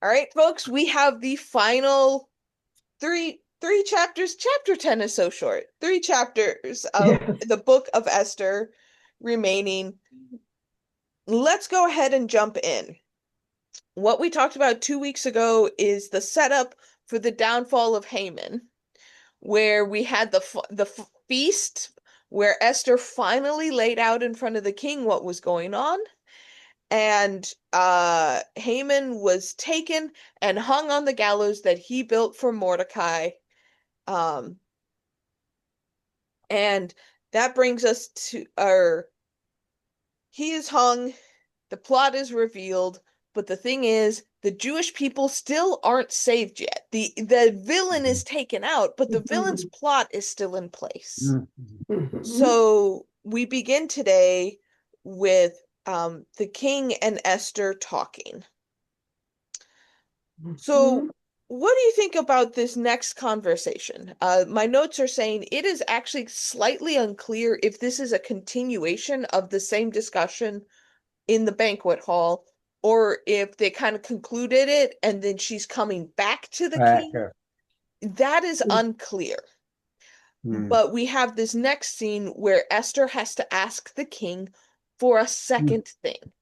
All right, folks, we have the final three chapters. Chapter 10 is so short. Three chapters of Yes. the book of Esther remaining. Let's go ahead and jump in. What we talked about 2 weeks ago is the setup for the downfall of Haman, where we had the feast where Esther finally laid out in front of the king what was going on. And Haman was taken and hung on the gallows that he built for Mordecai. Um, and that brings us to our he is hung, the plot is revealed, but the thing is, the Jewish people still aren't saved yet. The villain is taken out, but the villain's plot is still in place. Mhm. So we begin today with the king and Esther talking. So, Mhm. what do you think about this next conversation? My notes are saying it is actually slightly unclear if this is a continuation of the same discussion in the banquet hall, or if they kind of concluded it and then she's coming back to the king. Actor. That is unclear. Hmm. But we have this next scene where Esther has to ask the king for a second thing.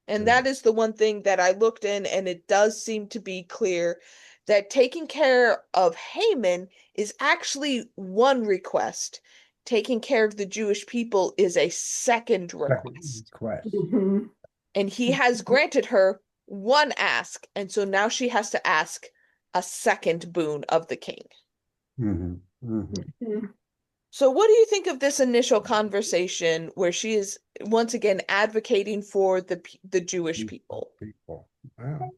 And that is the one thing that I looked in, and it does seem to be clear that taking care of Haman is actually one request. Taking care of the Jewish people is a second Second request. request. Mhm. And he has granted her one ask, and so now she has to ask a second boon of the king. Hmm. Hmm. Mhm. So, what do you think of this initial conversation where she is once again advocating for the Jewish people? People. Wow.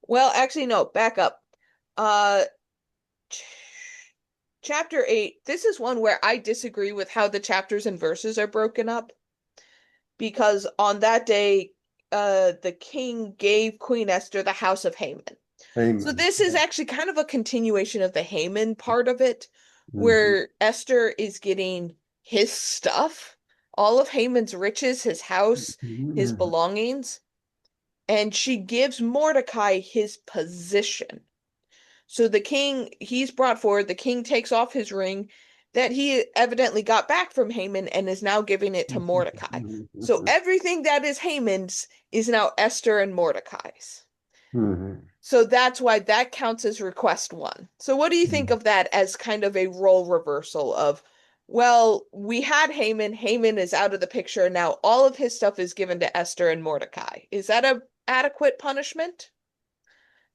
Well, actually, no, back up. Uh, ch chapter 8, this is one where I disagree with how the chapters and verses are broken up because on that day, the king gave Queen Esther the house of Haman. So Haman. this is actually kind of a continuation of the Haman part of it, Hmm. where Esther is getting his stuff, all of Haman's riches, his house, his Hmm. belongings, and she gives Mordecai his position. So the king, he's brought forward, the king takes off his ring that he evidently got back from Haman and is now giving it to Mordecai. So everything that is Haman's is now Esther and Mordecai's. Hmm. So that's why that counts as request one. So what do you think of that as kind of a role reversal of, well, we had Haman, Haman is out of the picture, now all of his stuff is given to Esther and Mordecai. Is that a adequate punishment?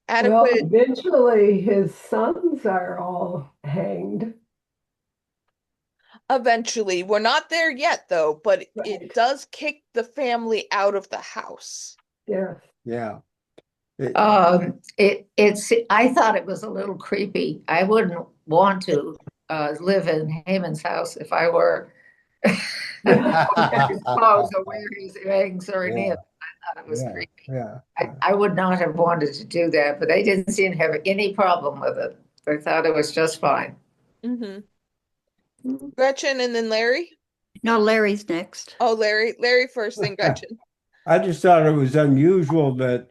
Well, Adequate eventually his sons are all hanged. eventually. We're not there yet though, but it Right. does kick the family out of the house. Yes. Yeah. It, It's I thought it was a little creepy. I wouldn't want to live in Haman's house if I were Yeah. his clothes or where his eggs or any of yeah. it. I thought it was Yeah. creepy. Yeah. I would not have wanted to do that, but they didn't seem to have any problem with it. They thought it was just fine. Hmm. Gretchen and then Larry. No, Larry's next. Oh, Larry first, then Gretchen. I just thought it was unusual that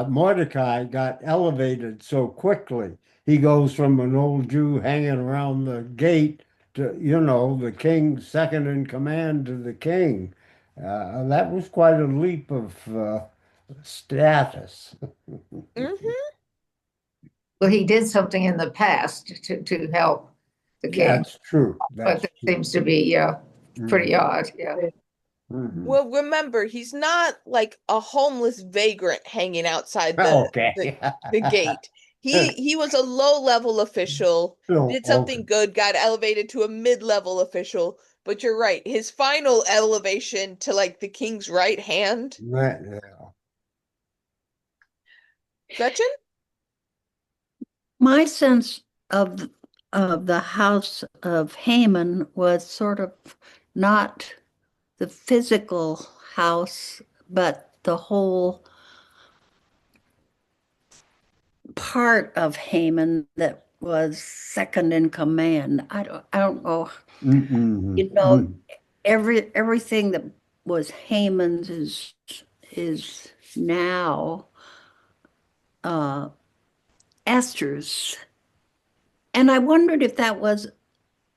Mordecai got elevated so quickly. He goes from an old Jew hanging around the gate to, the king's second in command to the king. That was quite a leap of status. Hmm. Well, he did something in the past to help the king, That's true. but That's that true. seems to be pretty Mhm. odd. Yeah. Mhm. Well, remember, he's not like a homeless vagrant hanging outside the Okay. the gate. He was a low-level official, Oh, did okay. something good, got elevated to a mid-level official, but you're right, his final elevation to like the king's right hand. Right, yeah. Gretchen? My sense of the house of Haman was sort of not the physical house, but the whole part of Haman that was second in command. I don't know. Mm-mm. You know, Mm. everything that was Haman's is now Esther's. And I wondered if that was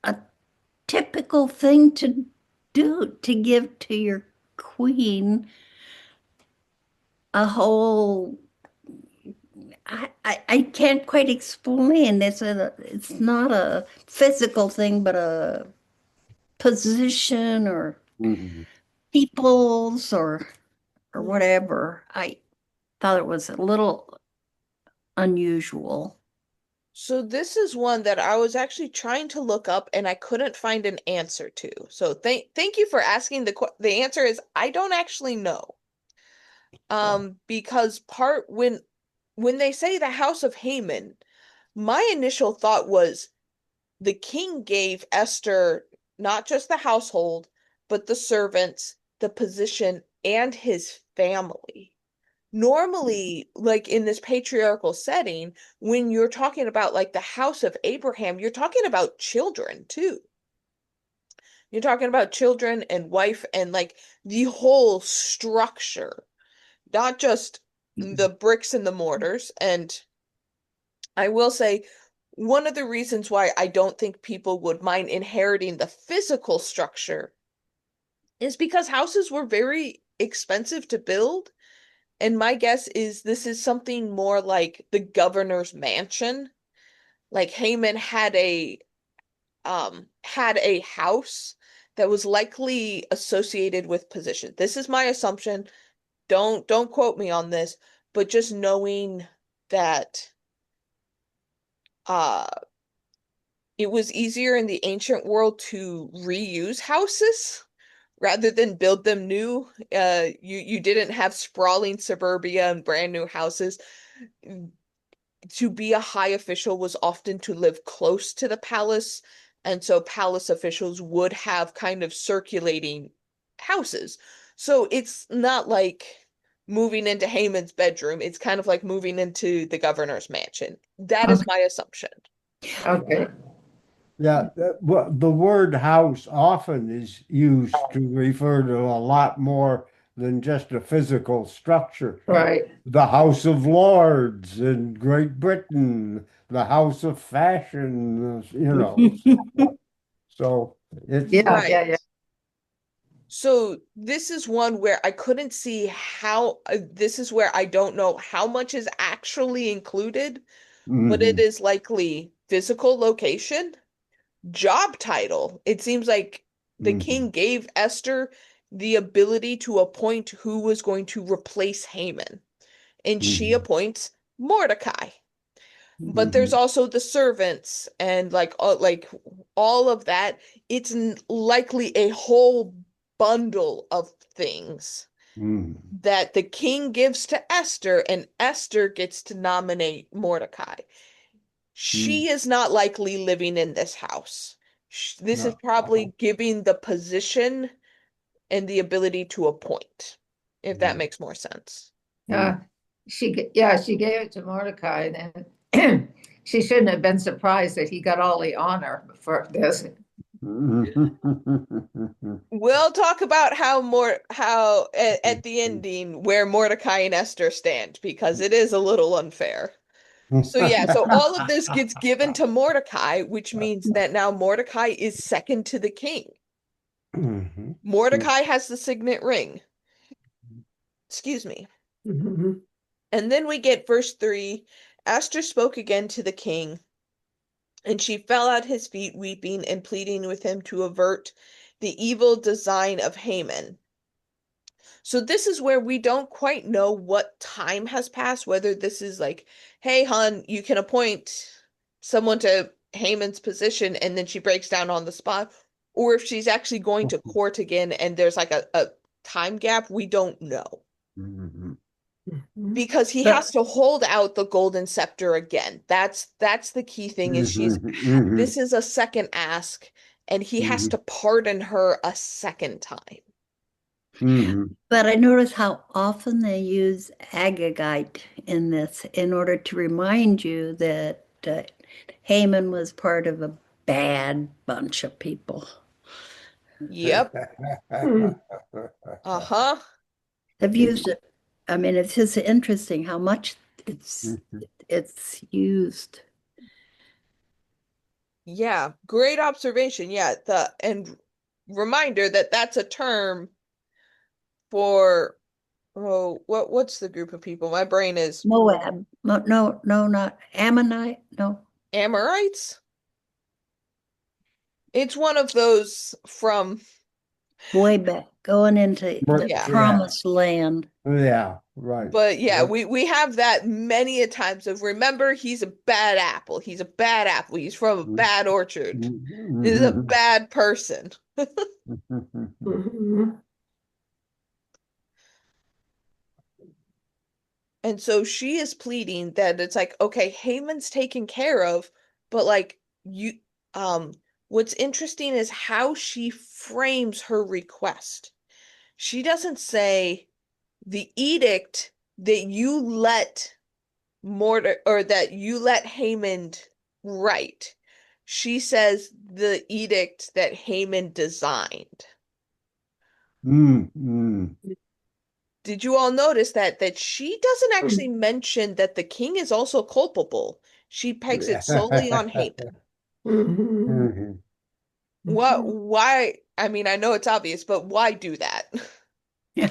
a typical thing to do, to give to your queen a whole, I can't quite explain. It's not a physical thing, but a position or Mhm. people's or whatever. I thought it was a little unusual. So this is one that I was actually trying to look up and I couldn't find an answer to. So thank you for asking. The answer is I don't actually know. Because part when they say the House of Haman, my initial thought was the king gave Esther not just the household, but the servants, the position, and his family. Normally, like in this patriarchal setting, when you're talking about like the house of Abraham, you're talking about children too. You're talking about children and wife and like the whole structure, not just the bricks and the mortars. And I will say, one of the reasons why I don't think people would mind inheriting the physical structure is because houses were very expensive to build. And my guess is this is something more like the governor's mansion. Like Haman had a house that was likely associated with position. This is my assumption. Don't quote me on this, but just knowing that uh it was easier in the ancient world to reuse houses rather than build them new. You didn't have sprawling suburbia and brand new houses. To be a high official was often to live close to the palace, and so palace officials would have kind of circulating houses. So it's not like moving into Haman's bedroom. It's kind of like moving into the governor's mansion. That is Okay. my assumption. Okay. Yeah, well, the word house often is used to refer to a lot more than just a physical structure. Right. The House of Lords in Great Britain, the House of Fashion, So it's Yeah, Right. yeah, yeah. So this is one where I couldn't see how, this is where I don't know how much is actually included, but it mhm, is likely physical location, job title. It seems like the king mhm, gave Esther the ability to appoint who was going to replace Haman, and she mhm, appoints Mordecai. But there's mhm, also the servants and like all of that. It's likely a whole bundle of things mhm, that the king gives to Esther, and Esther gets to nominate Mordecai. mhm. She is not likely living in this house. This is No. probably giving the position and the ability to appoint, if that Mhm, makes more sense. Yeah. She gave it to Mordecai, and then she shouldn't have been surprised that he got all the honor for this. mhm. We'll talk about how at the ending where Mordecai and Esther stand because it is a little unfair. So yeah, so all of this gets given to Mordecai, which means that now Mordecai is second to the king. Mhm. Mordecai has the signet ring. Excuse me. Mhm. And then we get verse 3. Esther spoke again to the king, and she fell at his feet, weeping and pleading with him to avert the evil design of Haman. So this is where we don't quite know what time has passed, whether this is like, hey, hun, you can appoint someone to Haman's position, and then she breaks down on the spot, or if she's actually going to court again and there's like a time gap, we don't know. Mhm. Mhm. Because he has But to hold out the golden scepter again. That's the key thing is this Mhm. is a second ask, and he has Mhm. to pardon her a second time. Mhm. But I notice how often they use Agagite in this in order to remind you that Haman was part of a bad bunch of people. Yep. Mhm. Uh-huh. I've used it I mean, it's just interesting how much it's used. Yeah, great observation. Yeah, and reminder that that's a term for what's the group of people? My brain is Moab. No, not Ammonite. No, Amorites. It's one of those from way back, going into the yeah. promised land. Yeah, right. But yeah, Yep. we have that many a times of remember he's a bad apple. He's a bad apple. He's from a bad orchard. He's a bad person. Mhm. And so she is pleading that it's like, okay, Haman's taken care of, but like you what's interesting is how she frames her request. She doesn't say the edict that you let or that you let Haman write. She says the edict that Haman designed. Mm. Did you all notice that she doesn't actually mention that the king is also culpable? She pegs it solely on Haman. Mhm. Mhm. Why? I mean, I know it's obvious, but why do that? He And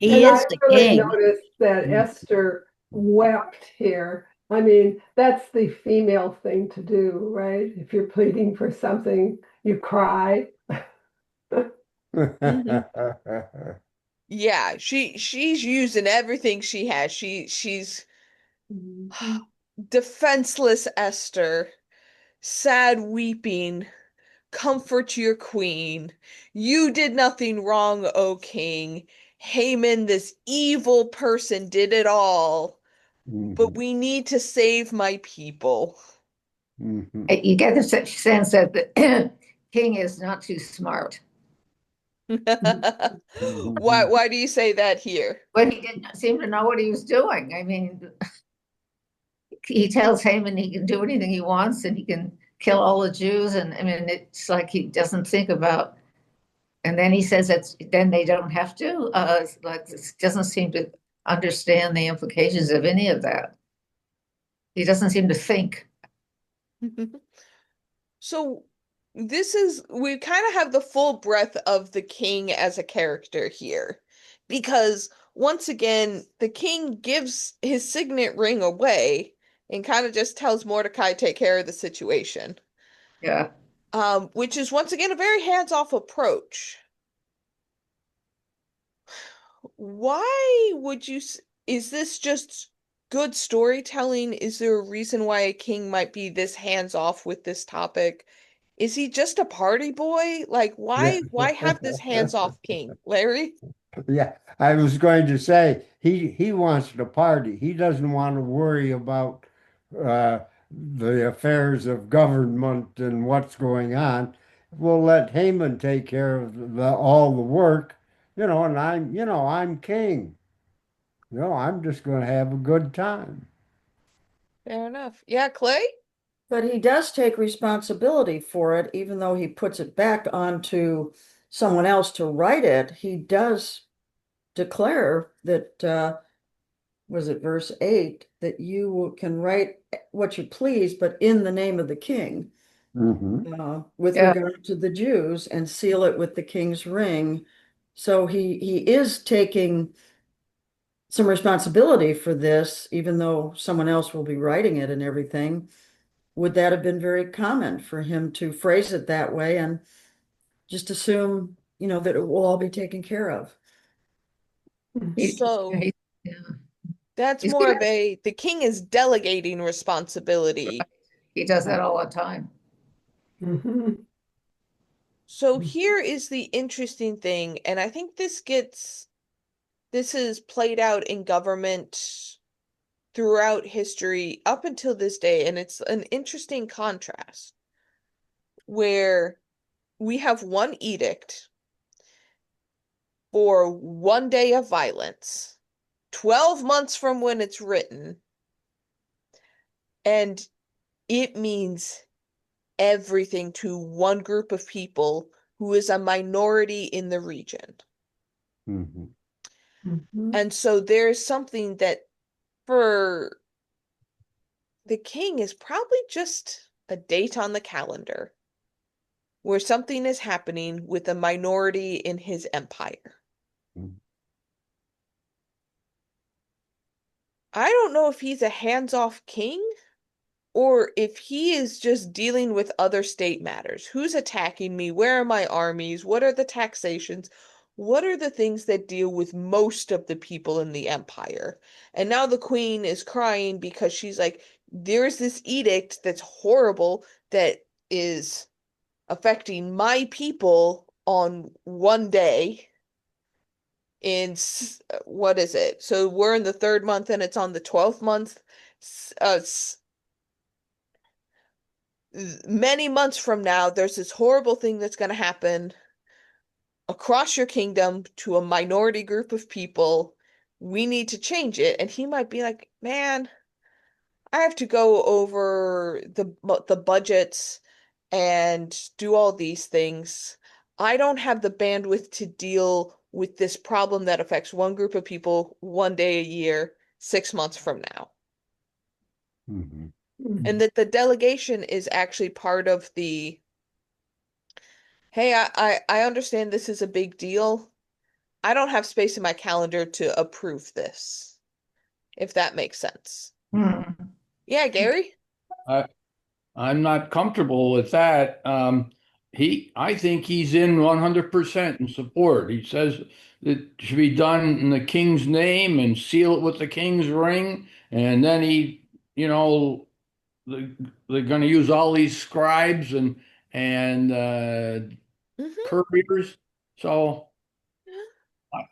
I is the really king. noticed that Esther wept here. I mean, that's the female thing to do, right? If you're pleading for something, you cry. Mhm. Yeah, she's using everything she has. She's Mhm. defenseless Esther, sad weeping, comfort your queen. You did nothing wrong, O king. Haman, this evil person, did it all. But Mhm. we need to save my people. Mhm. You get the sense that the king is not too smart. Mhm. Why do you say that here? But he didn't seem to know what he was doing. I mean, he tells Haman he can do anything he wants and he can kill all the Jews. And I mean, it's like he doesn't think about. And then he says that then they don't have to. It's like it doesn't seem to understand the implications of any of that. He doesn't seem to think. So we kind of have the full breadth of the king as a character here. Because once again, the king gives his signet ring away and kind of just tells Mordecai take care of the situation. Yeah. Which is once again a very hands-off approach. Why would you is this just good storytelling? Is there a reason why a king might be this hands-off with this topic? Is he just a party boy? Like, Yeah. why have this hands-off king, Larry? Yeah, I was going to say he wants to party. He doesn't want to worry about uh, the affairs of government and what's going on. We'll let Haman take care of all the work, and I'm king. I'm just going to have a good time. Fair enough. Yeah, Clay? But he does take responsibility for it, even though he puts it back onto someone else to write it. He does declare that, was it verse 8, that you can write what you please, but in the name of the king, Hmm. with Yeah. regard to the Jews, and seal it with the king's ring. So he is taking some responsibility for this, even though someone else will be writing it and everything. Would that have been very common for him to phrase it that way and just assume, that it will all be taken care of? So Yeah. that's He's more good. of the king is delegating responsibility. He does that all the time. Mhm. So here is the interesting thing, and I think this is played out in government throughout history up until this day, and it's an interesting contrast where we have one edict for one day of violence, 12 months from when it's written, and it means everything to one group of people who is a minority in the region. Hmm. Mhm. And so there's something that for the king is probably just a date on the calendar where something is happening with a minority in his empire. I don't know if he's a hands-off king or if he is just dealing with other state matters. Who's attacking me? Where are my armies? What are the taxations? What are the things that deal with most of the people in the empire? And now the queen is crying because she's like, there's this edict that's horrible that is affecting my people on one day in what is it? So we're in the third month and it's on the 12th month. Many months from now, there's this horrible thing that's going to happen across your kingdom to a minority group of people. We need to change it. And he might be like, man, I have to go over the budgets and do all these things. I don't have the bandwidth to deal with this problem that affects one group of people one day a year, 6 months from now. Mhm. And that the delegation is actually part of the, hey, I understand this is a big deal. I don't have space in my calendar to approve this, if that makes sense. Hmm. Yeah, Gary? I, I'm not comfortable with that. I think he's in 100% in support. He says it should be done in the king's name and seal it with the king's ring. And then you know, the, they're going to use all these scribes and Hmm. couriers. So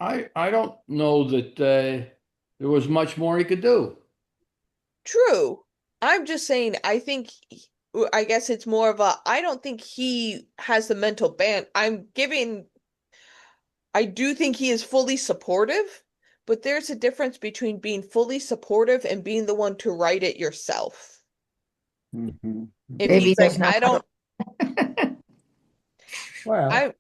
I don't know that there was much more he could do. True. I'm just saying, I guess it's more of a, I don't think he has the mental band. I do think he is fully supportive, but there's a difference between being fully supportive and being the one to write it yourself. Mhm. If Maybe he he's like, doesn't know I how to. don't, Well, I,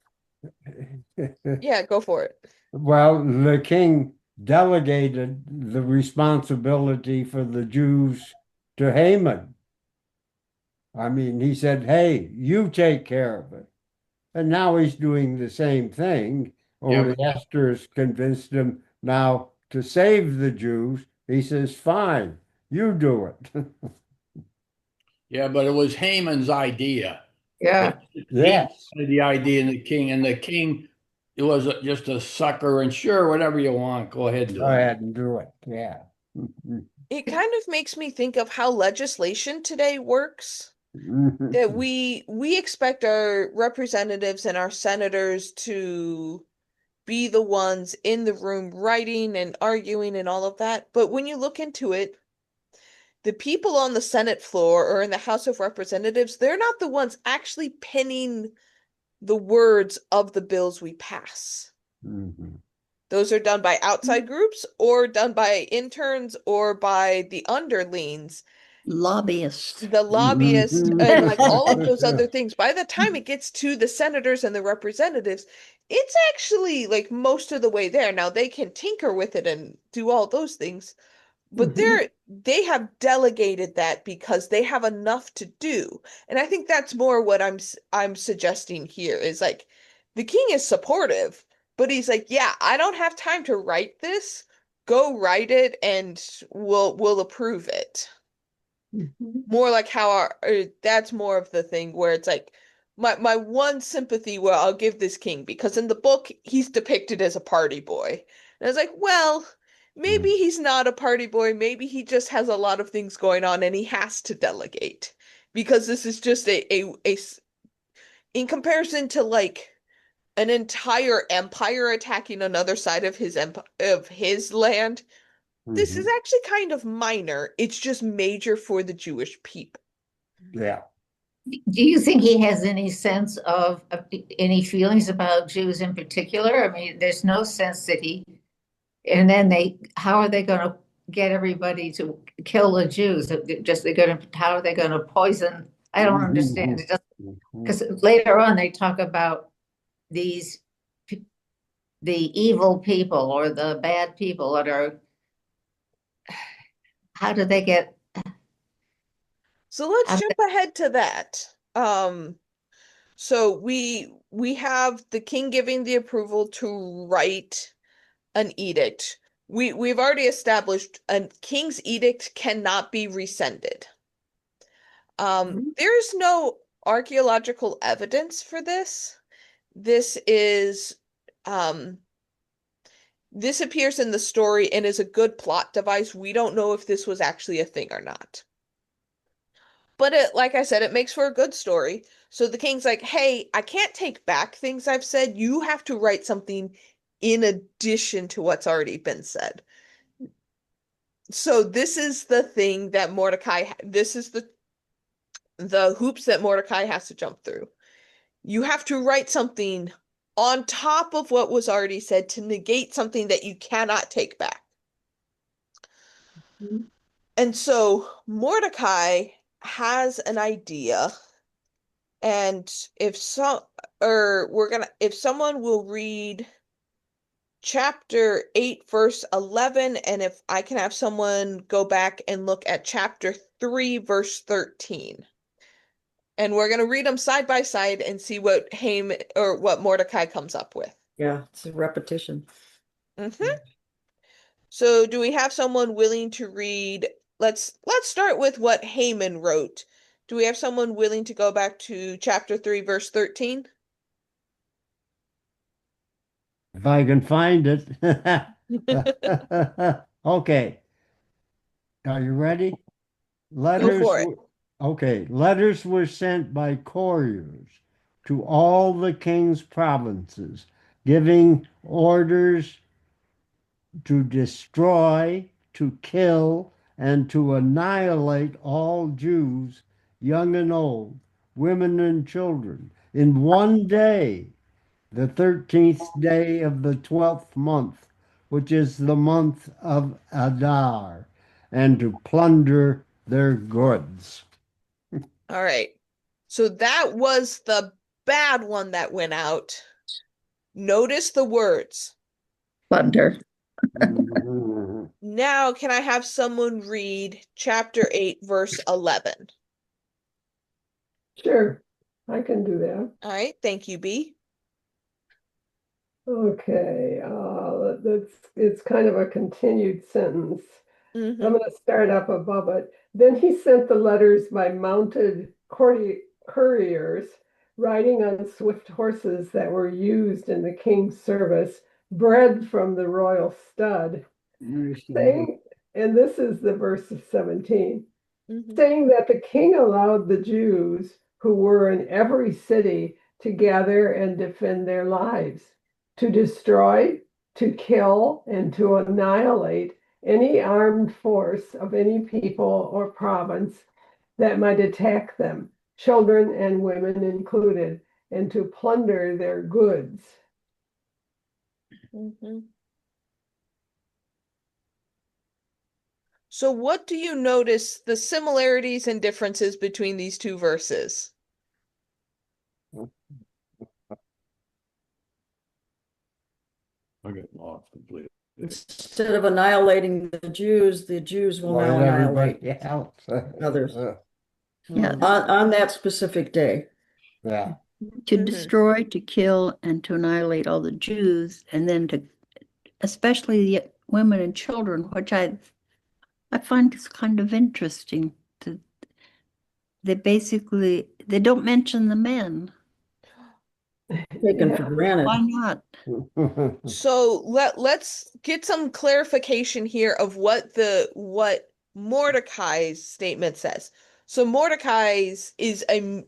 yeah, go for it. well, the king delegated the responsibility for the Jews to Haman. I mean, he said, "Hey, you take care of it." And now he's doing the same thing. Yeah, Only Esther's convinced him now to save the Jews. He says, "Fine, you do it." yeah, but it was Haman's idea. Yeah. He Yes, had the idea and the king, it was just a sucker. And sure, whatever you want, go ahead and go do it. ahead and do it. Yeah. It kind of makes me think of how legislation today works. That we expect our representatives and our senators to be the ones in the room writing and arguing and all of that. But when you look into it, the people on the Senate floor or in the House of Representatives, they're not the ones actually penning the words of the bills we pass. Mhm. Those are done by outside groups or done by interns or by the underlings, Lobbyists. the lobbyists, and like all of those other things. By the time it gets to the senators and the representatives, it's actually like most of the way there. Now they can tinker with it and do all those things, but they have delegated that because they have enough to do. And I think that's more what I'm suggesting here is like the king is supportive, but he's like, yeah, I don't have time to write this. Go write it and we'll approve it. More like how that's more of the thing where it's like my one sympathy where I'll give this king because in the book he's depicted as a party boy. And I was like, well, maybe he's not a party boy, maybe he just has a lot of things going on and he has to delegate because this is just in comparison to like an entire empire attacking another side of his land. This is Mhm. actually kind of minor. It's just major for the Jewish people. Yeah. Do you think he has any sense of any feelings about Jews in particular? I mean, there's no sense that and then how are they going to get everybody to kill the Jews? How are they going to poison? I don't understand. It Mhm. because later on they talk about these the evil people or the bad people that are, how do they get, So let's how do jump ahead to that. So we have the king giving the approval to write an edict. We've already established a king's edict cannot be rescinded. There's no archaeological evidence for this. This is this appears in the story and is a good plot device. We don't know if this was actually a thing or not. But it, like I said, it makes for a good story. So the king's like, hey, I can't take back things I've said. You have to write something in addition to what's already been said. So this is the thing that this is the hoops that Mordecai has to jump through. You have to write something on top of what was already said to negate something that you cannot take back. And so Mordecai has an idea, and if someone will read chapter 8 verse 11, and if I can have someone go back and look at chapter 3 verse 13. And we're going to read them side by side and see what what Mordecai comes up with. Yeah, it's a repetition. So do we have someone willing to read? Let's start with what Haman wrote. Do we have someone willing to go back to chapter 3 verse 13? If I can find it. Okay. Are you ready? Go Letters. for it. Okay. Letters were sent by couriers to all the king's provinces, giving orders to destroy, to kill, and to annihilate all Jews, young and old, women and children, in one day, the 13th day of the 12th month, which is the month of Adar, and to plunder their goods. All right. So that was the bad one that went out. Notice the words. plunder? Now, can I have someone read chapter 8, verse 11? Sure, I can do that. All right. Thank you, B. Okay, it's kind of a continued sentence. I'm going to start up above it. Then he sent the letters by mounted couriers riding on swift horses that were used in the king's service, bred from the royal stud, saying, and this is the verse of 17, saying that the king allowed the Jews who were in every city to gather and defend their lives, to destroy, to kill, and to annihilate any armed force of any people or province that might attack them, children and women included, and to plunder their goods. So what do you notice the similarities and differences between these two verses? I get lost completely. Instead of annihilating the Jews will now annihilate others. Yeah. On that specific day. Yeah. To destroy, to kill, and to annihilate all the Jews, and then to, especially the women and children, which I find is kind of interesting. They don't mention the men. Taken for granted. Why not? So let's get some clarification here of what Mordecai's statement says. So Mordecai's is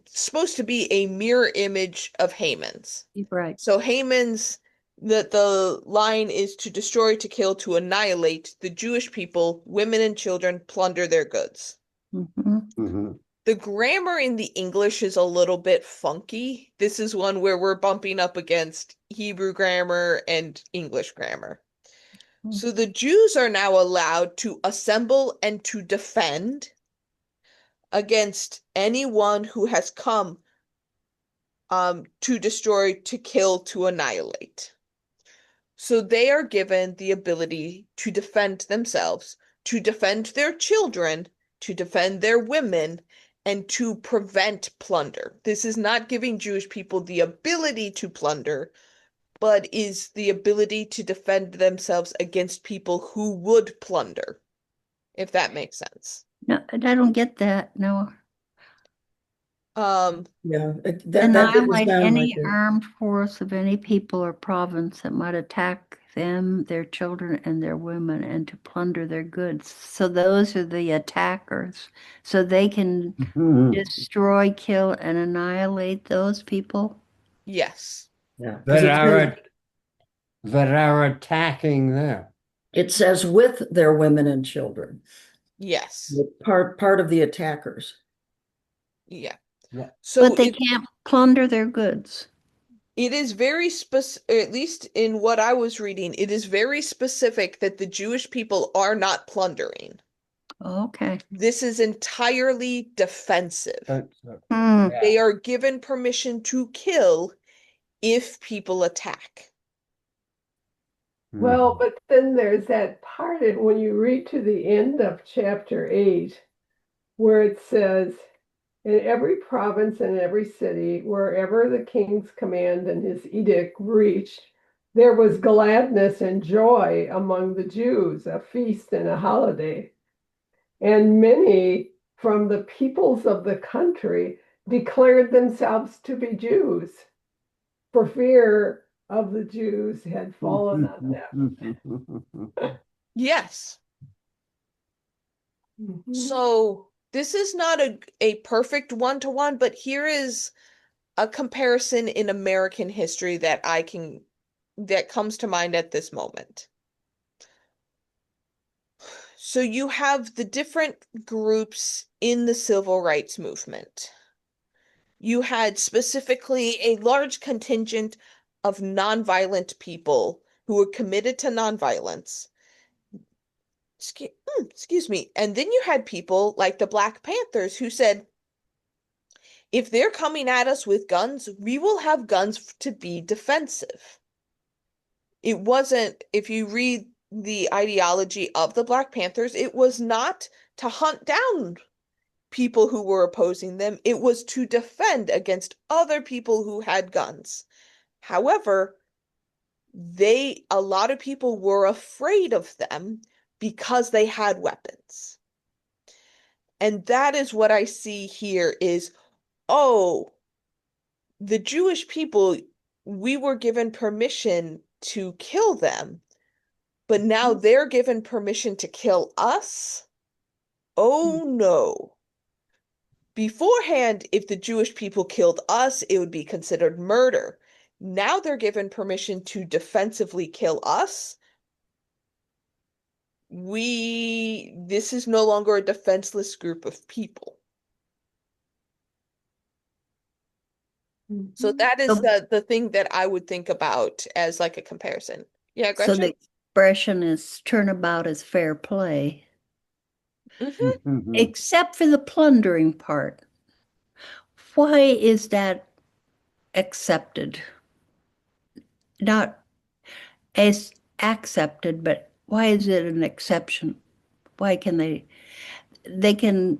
supposed to be a mirror image of Haman's. Right. So Haman's the line is to destroy, to kill, to annihilate the Jewish people, women and children, plunder their goods. The grammar in the English is a little bit funky. This is one where we're bumping up against Hebrew grammar and English grammar. So the Jews are now allowed to assemble and to defend against anyone who has come to destroy, to kill, to annihilate. So they are given the ability to defend themselves, to defend their children, to defend their women, and to prevent plunder. This is not giving Jewish people the ability to plunder, but is the ability to defend themselves against people who would plunder, if that makes sense. No, I don't get that. No. Yeah, that didn't Annihilate sound like any it. armed force of any people or province that might attack them, their children, and their women, and to plunder their goods. So those are the attackers. So they can destroy, kill, and annihilate those people. Yes. Yeah, that 'cause are attacking them. it says with their women and children, Yes. part of the attackers. Yeah. Yeah. So But they can't plunder their goods. it is very specific, at least in what I was reading, it is very specific that the Jewish people are not plundering. Okay. This is entirely defensive. Hmm. Yeah. They are given permission to kill if people attack. Well, but then there's that part when you read to the end of chapter 8 where it says, in every province and every city, wherever the king's command and his edict reached, there was gladness and joy among the Jews, a feast and a holiday. And many from the peoples of the country declared themselves to be Jews, for fear of the Jews had fallen on them. Yes. Mhm. So this is not a perfect one-to-one, but here is a comparison in American history that comes to mind at this moment. So you have the different groups in the civil rights movement. You had specifically a large contingent of nonviolent people who were committed to nonviolence. Excuse me. And then you had people like the Black Panthers who said, if they're coming at us with guns, we will have guns to be defensive. It wasn't, if you read the ideology of the Black Panthers, it was not to hunt down people who were opposing them. It was to defend against other people who had guns. However, a lot of people were afraid of them because they had weapons. And that is what I see here is, oh, the Jewish people, we were given permission to kill them, but now they're given permission to kill us? Oh no. Beforehand, if the Jewish people killed us, it would be considered murder. Now they're given permission to defensively kill us. This is no longer a defenseless group of people. So that is the thing that I would think about as like a comparison. Yeah, So Gretchen? the expression is turnabout is fair play, except for the plundering part. Why is that accepted? Not as accepted, but why is it an exception? Why can they can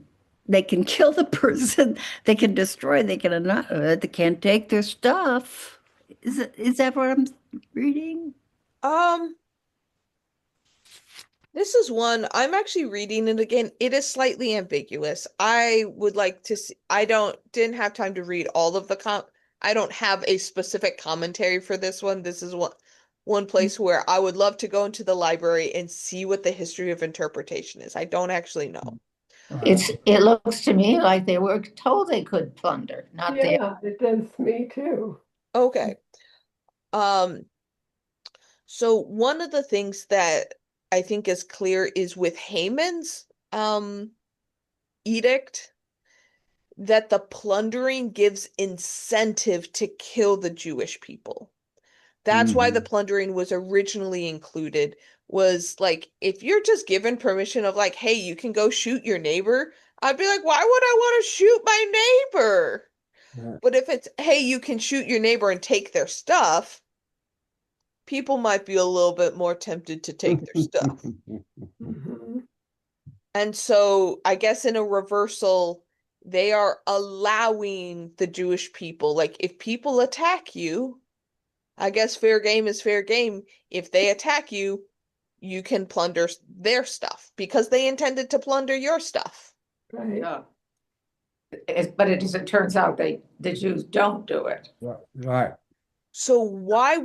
kill the person, they can destroy, they can't take their stuff. Is that what I'm reading? This is one I'm actually reading it again. It is slightly ambiguous. I would like to see, didn't have time to read all of I don't have a specific commentary for this one. This is one place where I would love to go into the library and see what the history of interpretation is. I don't actually know. It looks to me like they were told they could plunder, not they. Yeah, it does me too. Okay. So one of the things that I think is clear is with Haman's edict that the plundering gives incentive to kill the Jewish people. That's why the plundering was originally included, was like, if you're just given permission of like, hey, you can go shoot your neighbor, I'd be like, why would I want to shoot my neighbor? Yeah. But if it's, hey, you can shoot your neighbor and take their stuff, people might be a little bit more tempted to take their stuff. Mhm. And so I guess in a reversal, they are allowing the Jewish people, like if people attack you, I guess fair game is fair game. If they attack you, you can plunder their stuff because they intended to plunder your stuff. Right. Yeah. But as it turns out, the Jews don't do it. Right. So why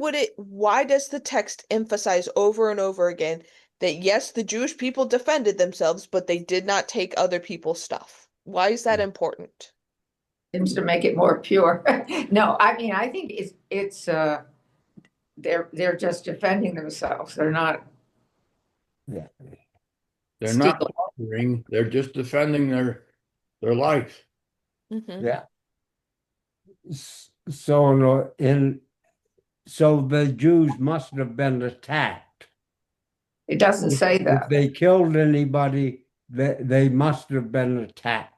does the text emphasize over and over again that yes, the Jewish people defended themselves, but they did not take other people's stuff? Why is that important? Seems to make it more pure. No, I mean, I think it's they're just defending themselves. They're not Yeah. They're not stealing. plundering, they're just defending their life. Mhm. Yeah. So so the Jews must have been attacked. It doesn't say If that. they killed anybody, they must have been attacked.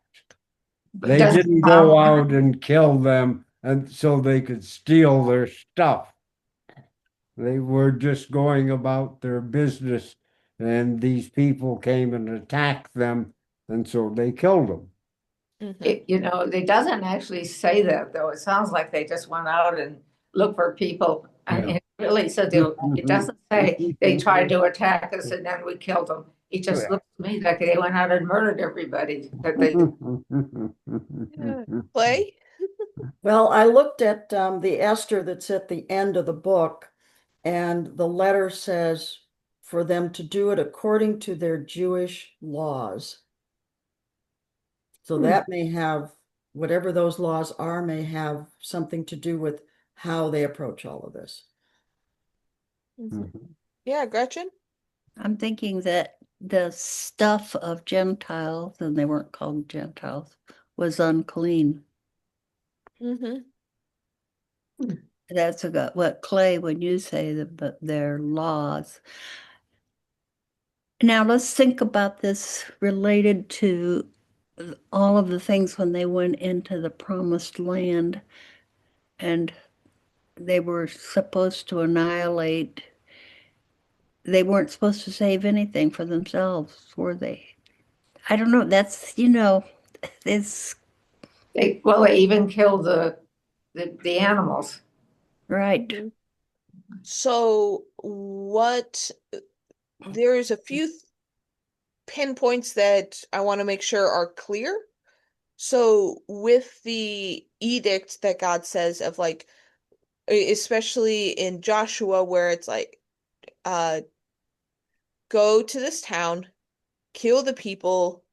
It They doesn't didn't sound go like out and kill them and so they could steal their stuff. They were just going about their business, and these people came and attacked them, and so they killed them. Mhm. it doesn't actually say that though. It sounds like they just went out and looked for people. I mean, Yeah. it really said it doesn't say they tried to attack us and then we killed them. It just looks to me like they went out and murdered everybody that they. Yeah. Clay? Well, I looked at the Esther that's at the end of the book, and the letter says for them to do it according to their Jewish laws. So that may have, whatever those laws are, may have something to do with how they approach all of this. Mhm. Yeah, Gretchen? I'm thinking that the stuff of Gentiles, and they weren't called Gentiles, was unclean. Mm-hmm. That's what Clay, when you say that, but their laws. Now let's think about this related to all of the things when they went into the promised land and they were supposed to annihilate. They weren't supposed to save anything for themselves, were they? I don't know. That's, it's They even killed the animals. right. Mhm. So there's a few pinpoints that I want to make sure are clear. So with the edict that God says of like, especially in Joshua, where it's like, uh, go to this town, kill the people,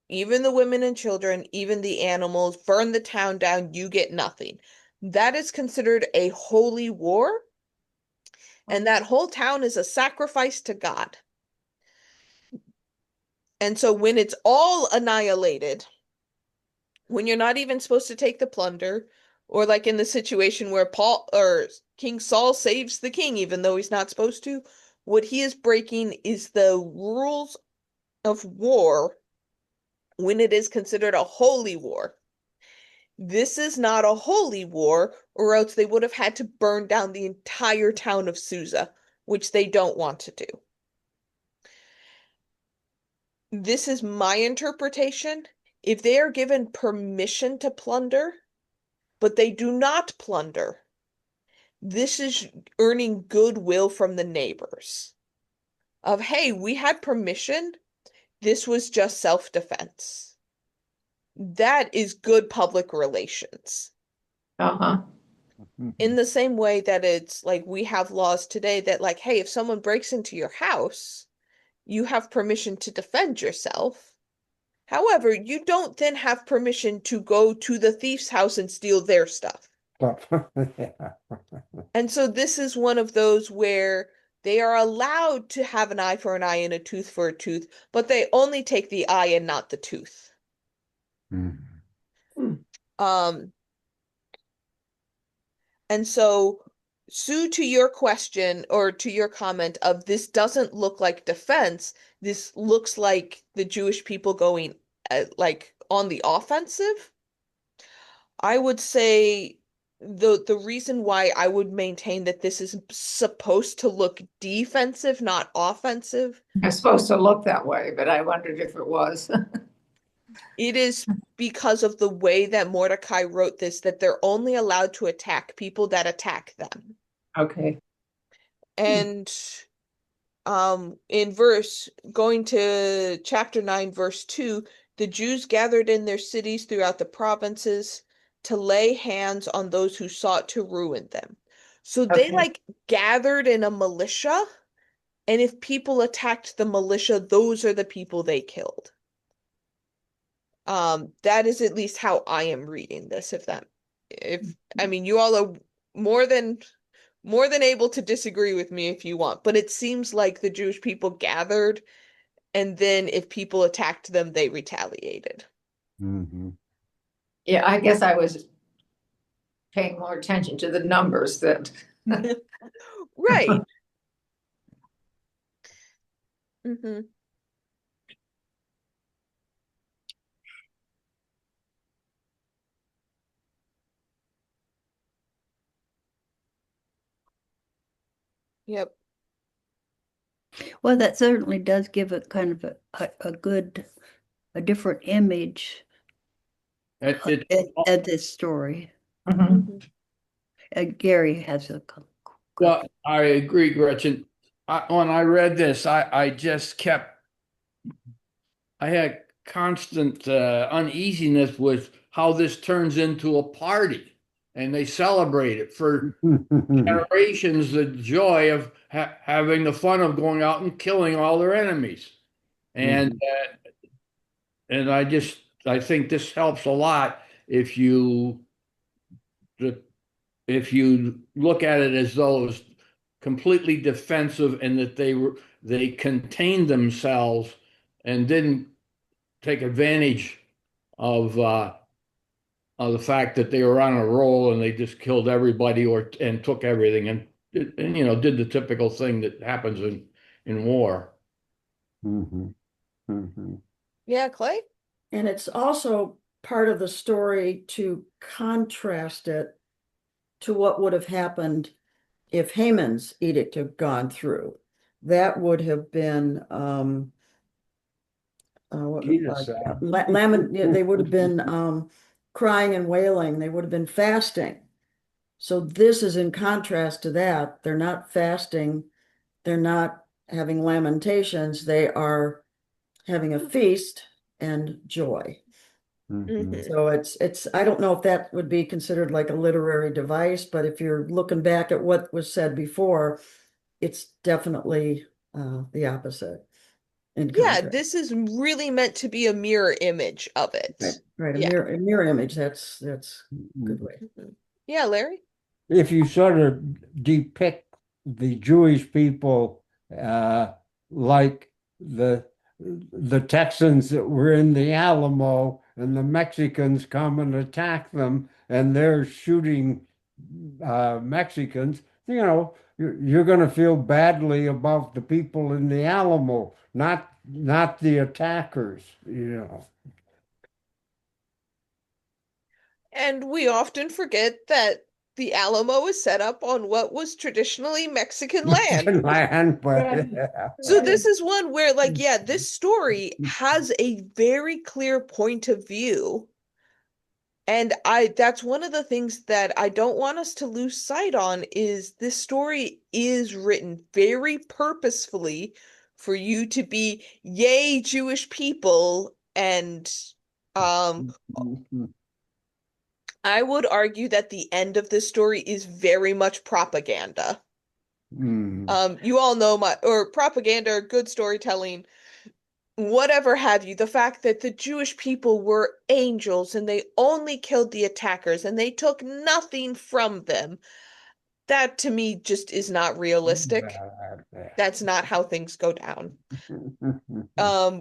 even the women and children, even the animals, burn the town down, you get nothing. That is considered a holy war, and that whole town is a sacrifice to God. And so when it's all annihilated, when you're not even supposed to take the plunder, or like in the situation where Paul or King Saul saves the king even though he's not supposed to, what he is breaking is the rules of war when it is considered a holy war. This is not a holy war, or else they would have had to burn down the entire town of Susa, which they don't want to do. This is my interpretation. If they are given permission to plunder, but they do not plunder, this is earning goodwill from the neighbors. Of, hey, we had permission. This was just self-defense. That is good public relations. Uh-huh. In the same way that it's like we have laws today that like, hey, if someone breaks into your house, you have permission to defend yourself. However, you don't then have permission to go to the thief's house and steal their stuff. Yeah. And so this is one of those where they are allowed to have an eye for an eye and a tooth for a tooth, but they only take the eye and not the tooth. Um, and so Sue, to your question or to your comment of this doesn't look like defense, this looks like the Jewish people going like on the offensive. I would say the reason why I would maintain that this is supposed to look defensive, not offensive, It's supposed to look that way, but I wondered if it was. it is because of the way that Mordecai wrote this, that they're only allowed to attack people that attack them. Okay. And going to chapter 9, verse 2, the Jews gathered in their cities throughout the provinces to lay hands on those who sought to ruin them. So they Okay. like gathered in a militia, and if people attacked the militia, those are the people they killed. That is at least how I am reading this. I mean, you all are more than able to disagree with me if you want, but it seems like the Jewish people gathered, and then if people attacked them, they retaliated. Mhm. Yeah, I guess I was paying more attention to the numbers that. Right. hmm Yep. Well, that certainly does give it kind of a different image of this story. Mhm. Gary has a Well, I agree, Gretchen. When I read this, I had constant uneasiness with how this turns into a party, and they celebrate it for generations, the joy of having the fun of going out and killing all their enemies. And I think this helps a lot if you look at it as though it was completely defensive and that they contained themselves and didn't take advantage of the fact that they were on a roll and they just killed everybody and took everything and did the typical thing that happens in war. Mhm. Mhm. Yeah, Clay? And it's also part of the story to contrast it to what would have happened if Haman's edict had gone through. That would have been they would have been crying and wailing. They would have been fasting. So this is in contrast to that. They're not fasting. They're not having lamentations. They are having a feast and joy. Mhm. So it's I don't know if that would be considered like a literary device, but if you're looking back at what was said before, it's definitely the opposite in Yeah, contrast. this is really meant to be a mirror image of it. Right, Yeah. a mirror image. That's a good way. Yeah, Larry? If you sort of depict the Jewish people like the Texans that were in the Alamo, and the Mexicans come and attack them, and they're shooting Mexicans, you're going to feel badly about the people in the Alamo, not the attackers. And we often forget that the Alamo is set up on what was traditionally Mexican land. Land, but Right. yeah. So this is one where, like, yeah, this story has a very clear point of view. And that's one of the things that I don't want us to lose sight on is this story is written very purposefully for you to be, yay, Jewish people. And I would argue that the end of this story is very much propaganda. You all know propaganda, good storytelling, whatever have you, the fact that the Jewish people were angels and they only killed the attackers and they took nothing from them. That to me just is not realistic. That's not how things go down.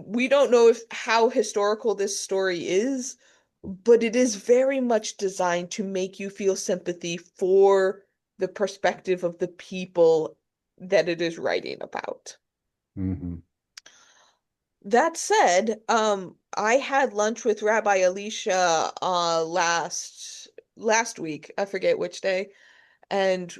We don't know how historical this story is, but it is very much designed to make you feel sympathy for the perspective of the people that it is writing about. That said, I had lunch with Rabbi Alicia last last week, I forget which day, and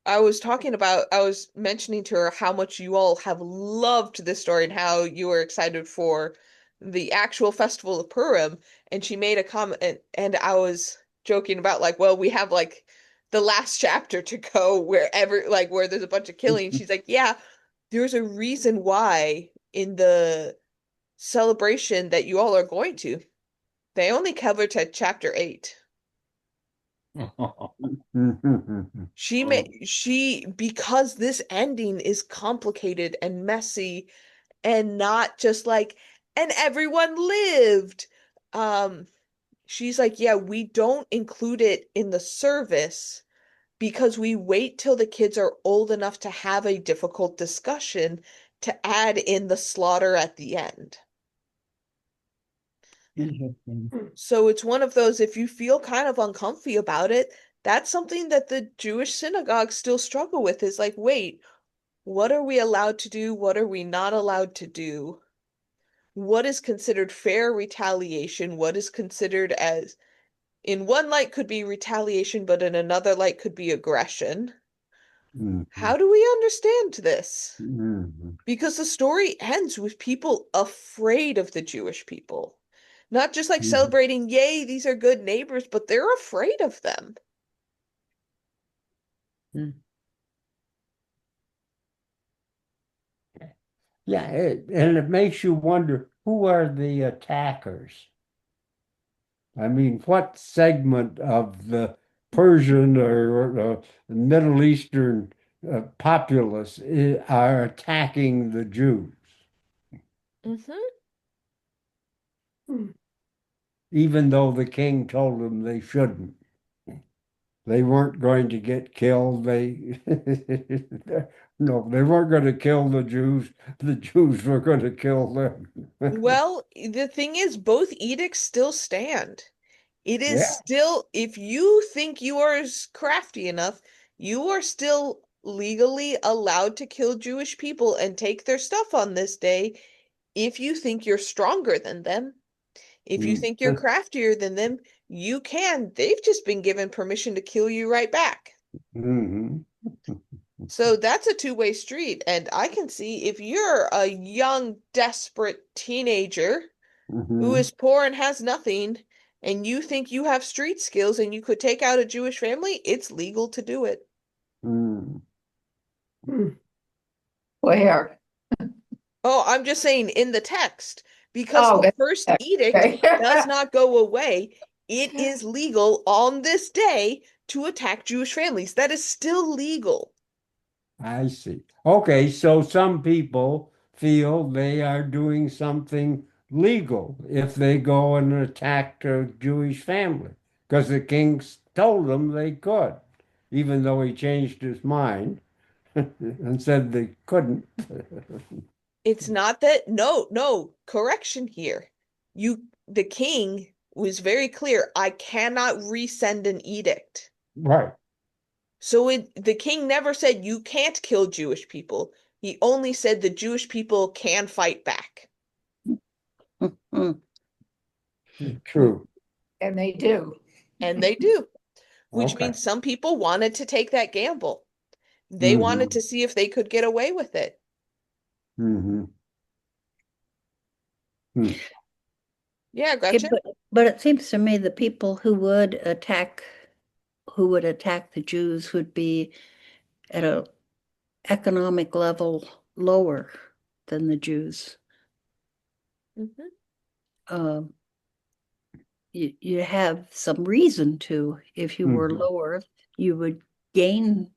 I was mentioning to her how much you all have loved this story and how you were excited for the actual festival of Purim. And she made a comment, and I was joking about like, well, we have like the last chapter to go where there's a bunch of killing. She's like, yeah, there's a reason why in the celebration that you all are going to, they only cover to chapter 8. Because this ending is complicated and messy and not just like, and everyone lived. Um, she's like, yeah, we don't include it in the service because we wait till the kids are old enough to have a difficult discussion to add in the slaughter at the end. So it's one of those, if you feel kind of uncomfy about it, that's something that the Jewish synagogues still struggle with is like, wait, what are we allowed to do? What are we not allowed to do? What is considered fair retaliation? What is considered as, in one light, could be retaliation, but in another light, could be aggression? How do we understand this? Because the story ends with people afraid of the Jewish people. Not just like celebrating, yay, these are good neighbors, but they're afraid of them. Yeah, and it makes you wonder, who are the attackers? I mean, what segment of the Persian or Middle Eastern populace are attacking the Jews, even though the king told them they shouldn't? They weren't going to get killed. No, they weren't going to kill the Jews. The Jews were going to kill them. Well, the thing is, both edicts still stand. It is Yeah. still, if you think you are crafty enough, you are still legally allowed to kill Jewish people and take their stuff on this day if you think you're stronger than them. If you think you're craftier than them, you can. They've just been given permission to kill you right back. So that's a two-way street. And I can see if you're a young, desperate teenager who is poor and has nothing, and you think you have street skills and you could take out a Jewish family, it's legal to do it. Where? Oh, I'm just saying in the text, because the first edict does not go away. It is legal on this day to attack Jewish families. That is still legal. I see. Okay, so some people feel they are doing something legal if they go and attack a Jewish family because the king told them they could, even though he changed his mind and said they couldn't. It's not that, no, correction here. The king was very clear, I cannot resend an edict. Right. So the king never said you can't kill Jewish people. He only said the Jewish people can fight back. True. And they do. And they do. Which Okay. means some people wanted to take that gamble. They wanted to see if they could get away with it. Yeah, Gretchen? But it seems to me the people who would attack the Jews would be at an economic level lower than the Jews. You have some reason to. If you were lower, you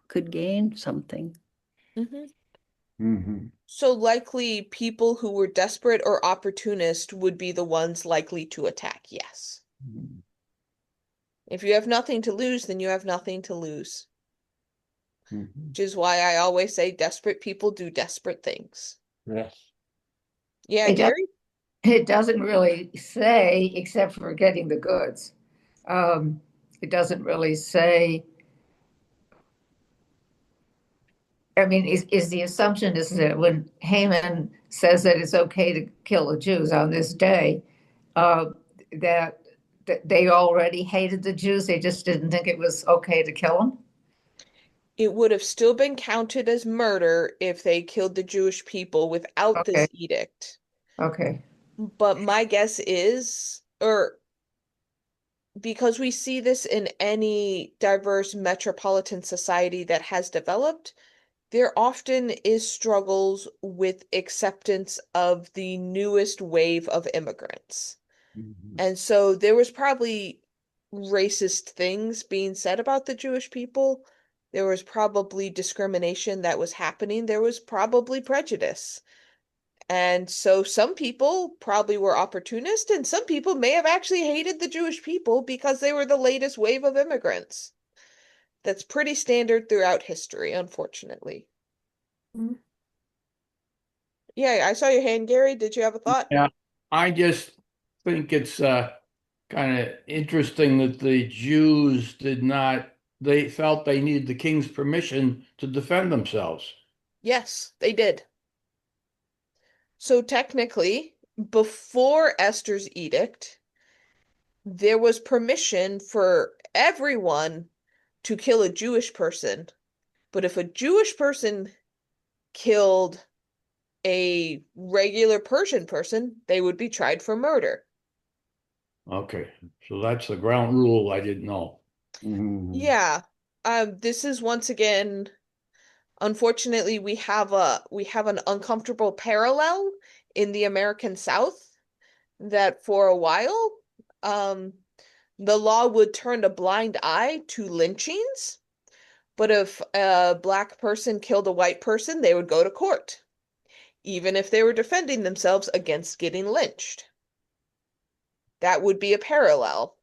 could gain something. So likely people who were desperate or opportunist would be the ones likely to attack, yes. If you have nothing to lose, then you have nothing to lose. Which is why I always say desperate people do desperate things. Yes. Yeah, Gary? It doesn't really say, except for getting the goods. It doesn't really say. I mean, is the assumption is that when Haman says that it's okay to kill the Jews on this day, that they already hated the Jews. They just didn't think it was okay to kill them. It would have still been counted as murder if they killed the Jewish people without Okay. this edict. Okay. But my guess is, or because we see this in any diverse metropolitan society that has developed, there often is struggles with acceptance of the newest wave of immigrants. And so there was probably racist things being said about the Jewish people. There was probably discrimination that was happening. There was probably prejudice. And so some people probably were opportunist, and some people may have actually hated the Jewish people because they were the latest wave of immigrants. That's pretty standard throughout history, unfortunately. Mhm. Yeah, I saw your hand, Gary. Did you have a thought? Yeah, I just think it's kind of interesting that the Jews did not, they felt they needed the king's permission to defend themselves. Yes, they did. So technically, before Esther's edict, there was permission for everyone to kill a Jewish person. But if a Jewish person killed a regular Persian person, they would be tried for murder. Okay, so that's the ground rule I didn't know. Yeah. This is once again, unfortunately, we have an uncomfortable parallel in the American South that for a while, um, the law would turn a blind eye to lynchings, but if a black person killed a white person, they would go to court, even if they were defending themselves against getting lynched. That would be a parallel.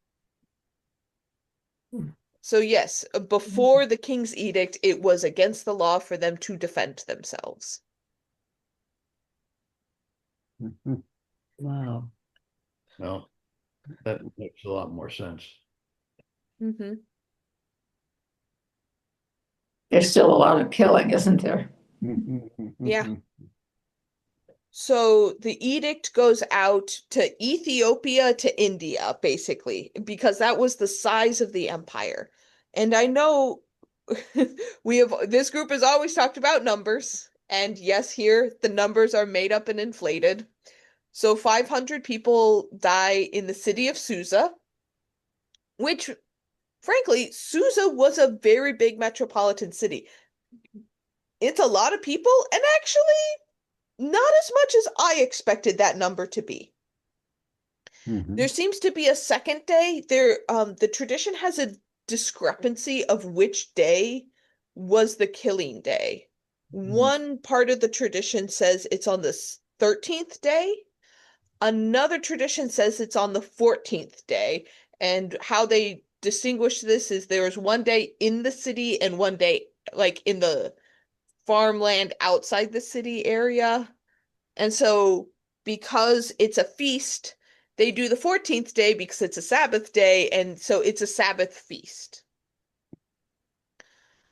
So yes, before the king's edict, it was against the law for them to defend themselves. Wow. Well, that makes a lot more sense. Mm-hmm. There's still a lot of killing, isn't there? Yeah. So the edict goes out to Ethiopia to India, basically, because that was the size of the empire. And I know this group has always talked about numbers, and yes, here the numbers are made up and inflated. So 500 people die in the city of Susa, which, frankly, Susa was a very big metropolitan city. It's a lot of people, and actually not as much as I expected that number to be. There seems to be a second day. The tradition has a discrepancy of which day was the killing day. One part of the tradition says it's on the 13th day. Another tradition says it's on the 14th day. And how they distinguish this is there's one day in the city and one day like in the farmland outside the city area. And so because it's a feast, they do the 14th day because it's a Sabbath day, and so it's a Sabbath feast.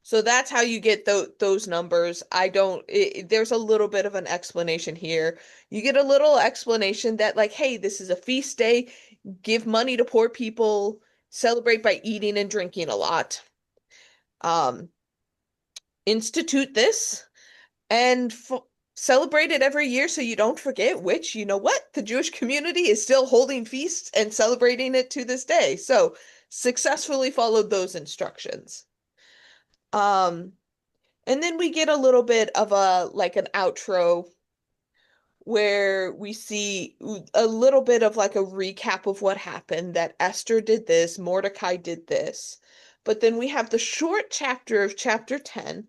So that's how you get those numbers. There's a little bit of an explanation here. You get a little explanation that like, hey, this is a feast day, give money to poor people, celebrate by eating and drinking a lot. Institute this and celebrate it every year so you don't forget, which, you know what? The Jewish community is still holding feasts and celebrating it to this day. So successfully followed those instructions. And then we get a little bit of an outro where we see a little bit of like a recap of what happened, that Esther did this, Mordecai did this. But then we have the short chapter of chapter 10.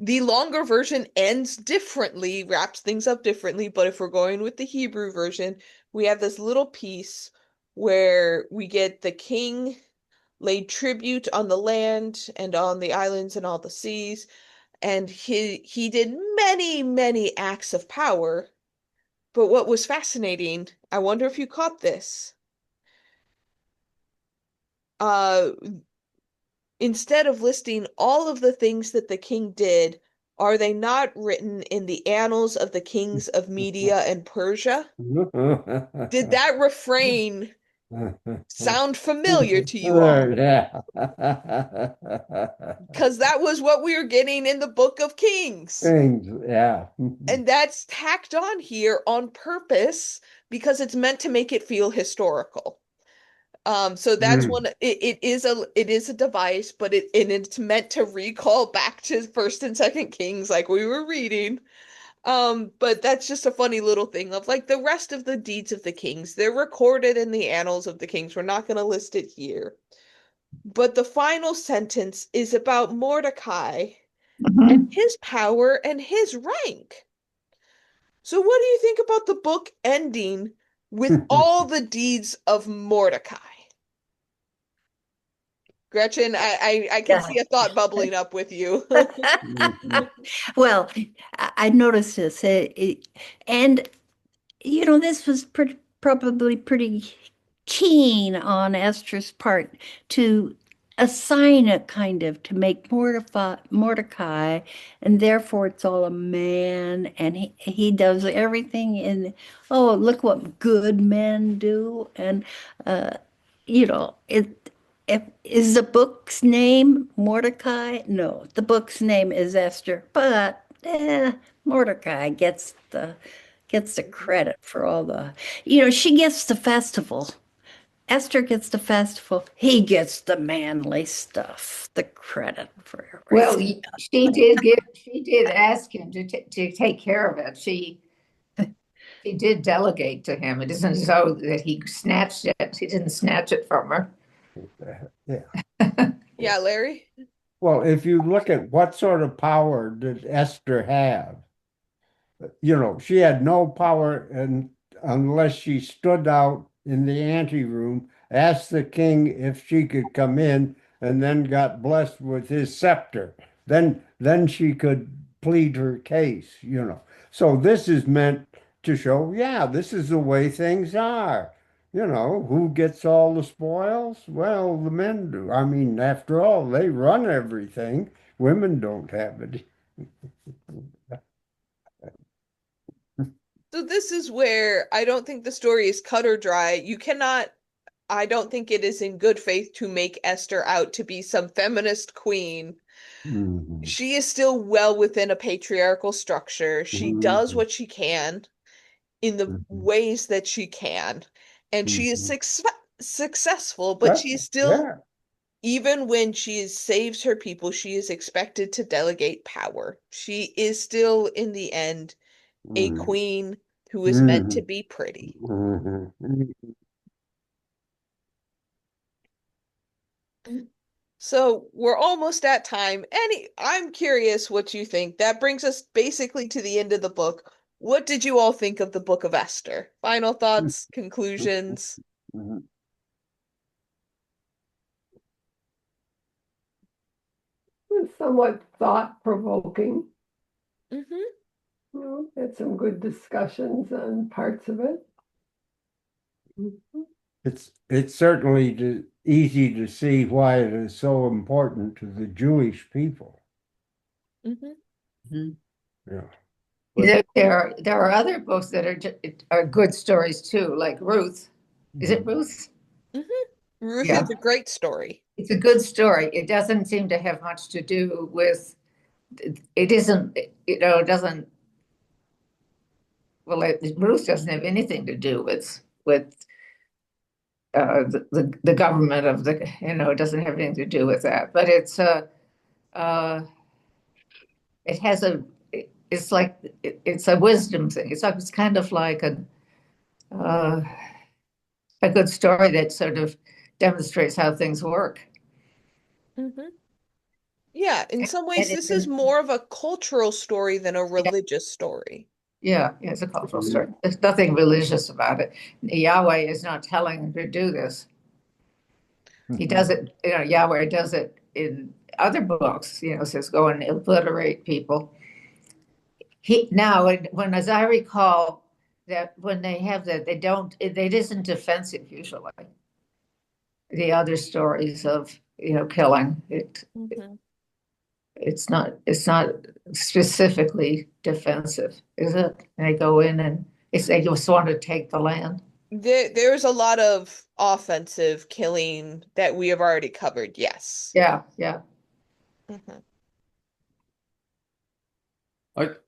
The longer version ends differently, wraps things up differently, but if we're going with the Hebrew version, we have this little piece where we get the king laid tribute on the land and on the islands and all the seas, and he did many, many acts of power. But what was fascinating, I wonder if you caught this, uh, instead of listing all of the things that the king did, are they not written in the annals of the kings of Media and Persia? Did that refrain Sound familiar to you all? Yeah. Because that was what we were getting in the Book of Kings. Things, yeah. And that's tacked on here on purpose because it's meant to make it feel historical. So that's Mm. one. It is a device, but it's meant to recall back to First and Second Kings, like we were reading. But that's just a funny little thing of like the rest of the deeds of the kings. They're recorded in the annals of the kings. We're not going to list it here. But the final sentence is about Mordecai and Mhm. his power and his rank. So what do you think about the book ending with all the deeds of Mordecai? Gretchen, I can Yeah. see a thought bubbling up with you. Well, I noticed this, and this was probably pretty keen on Esther's part to assign it kind of to make Mordecai, and therefore it's all a man, and he does everything oh, look what good men do, and is the book's name Mordecai? No, the book's name is Esther, but Mordecai gets the credit for all she gets the festival. Esther gets the festival. He gets the manly stuff, the credit for Well, everything. she did ask him to take care of it. She did delegate to him. It isn't so that he snatched it. He didn't snatch it from her. Yeah. Yeah, Larry? Well, if you look at what sort of power did Esther have, she had no power unless she stood out in the anteroom, asked the king if she could come in, and then got blessed with his scepter. Then she could plead her case. So this is meant to show, yeah, this is the way things are. Who gets all the spoils? Well, the men do. I mean, after all, they run everything. Women don't have it. So this is where I don't think the story is cut or dry. I don't think it is in good faith to make Esther out to be some feminist queen. Mhm. She is still well within a patriarchal structure. She does Mhm. what she can in the Mhm. ways that she can, and she is Mhm. successful, but But she is still, yeah. even when saves her people, she is expected to delegate power. She is still, in the end, a Mhm. queen who is meant to Mhm. be pretty. Mhm. So we're almost at time. I'm curious what you think. That brings us basically to the end of the book. What did you all think of the Book of Esther? Final thoughts, conclusions? Mhm. It's somewhat thought-provoking. Mm-hmm. Had some good discussions on parts of it. It's certainly easy to see why it is so important to the Jewish people. Mm-hmm. Mhm. Yeah. There are other books that are good stories too, like Ruth. Is it Ruth? Mm-hmm. Ruth Yeah, is a great story. it's a good story. It doesn't seem to have much to do with. It isn't. It doesn't. Well, Ruth doesn't have anything to do with the government of the. It doesn't have anything to do with that. But uh, it has it's like it's a wisdom thing. It's kind of like uh, a good story that sort of demonstrates how things work. Mm-hmm. Yeah, in some And ways, it's this is more of a cultural story than a religious story. yeah, it's a cultural story. There's nothing religious about it. Yahweh is not telling him to do this. He does it, Yahweh does it in other books, says go and obliterate people. When as I recall, that when they have that, it isn't defensive usually. The other stories of, killing, Mm-hmm. it's not specifically defensive, is it? And they go in and they just want to take the land. There's a lot of offensive killing that we have already covered, yes. Yeah, yeah. Mhm.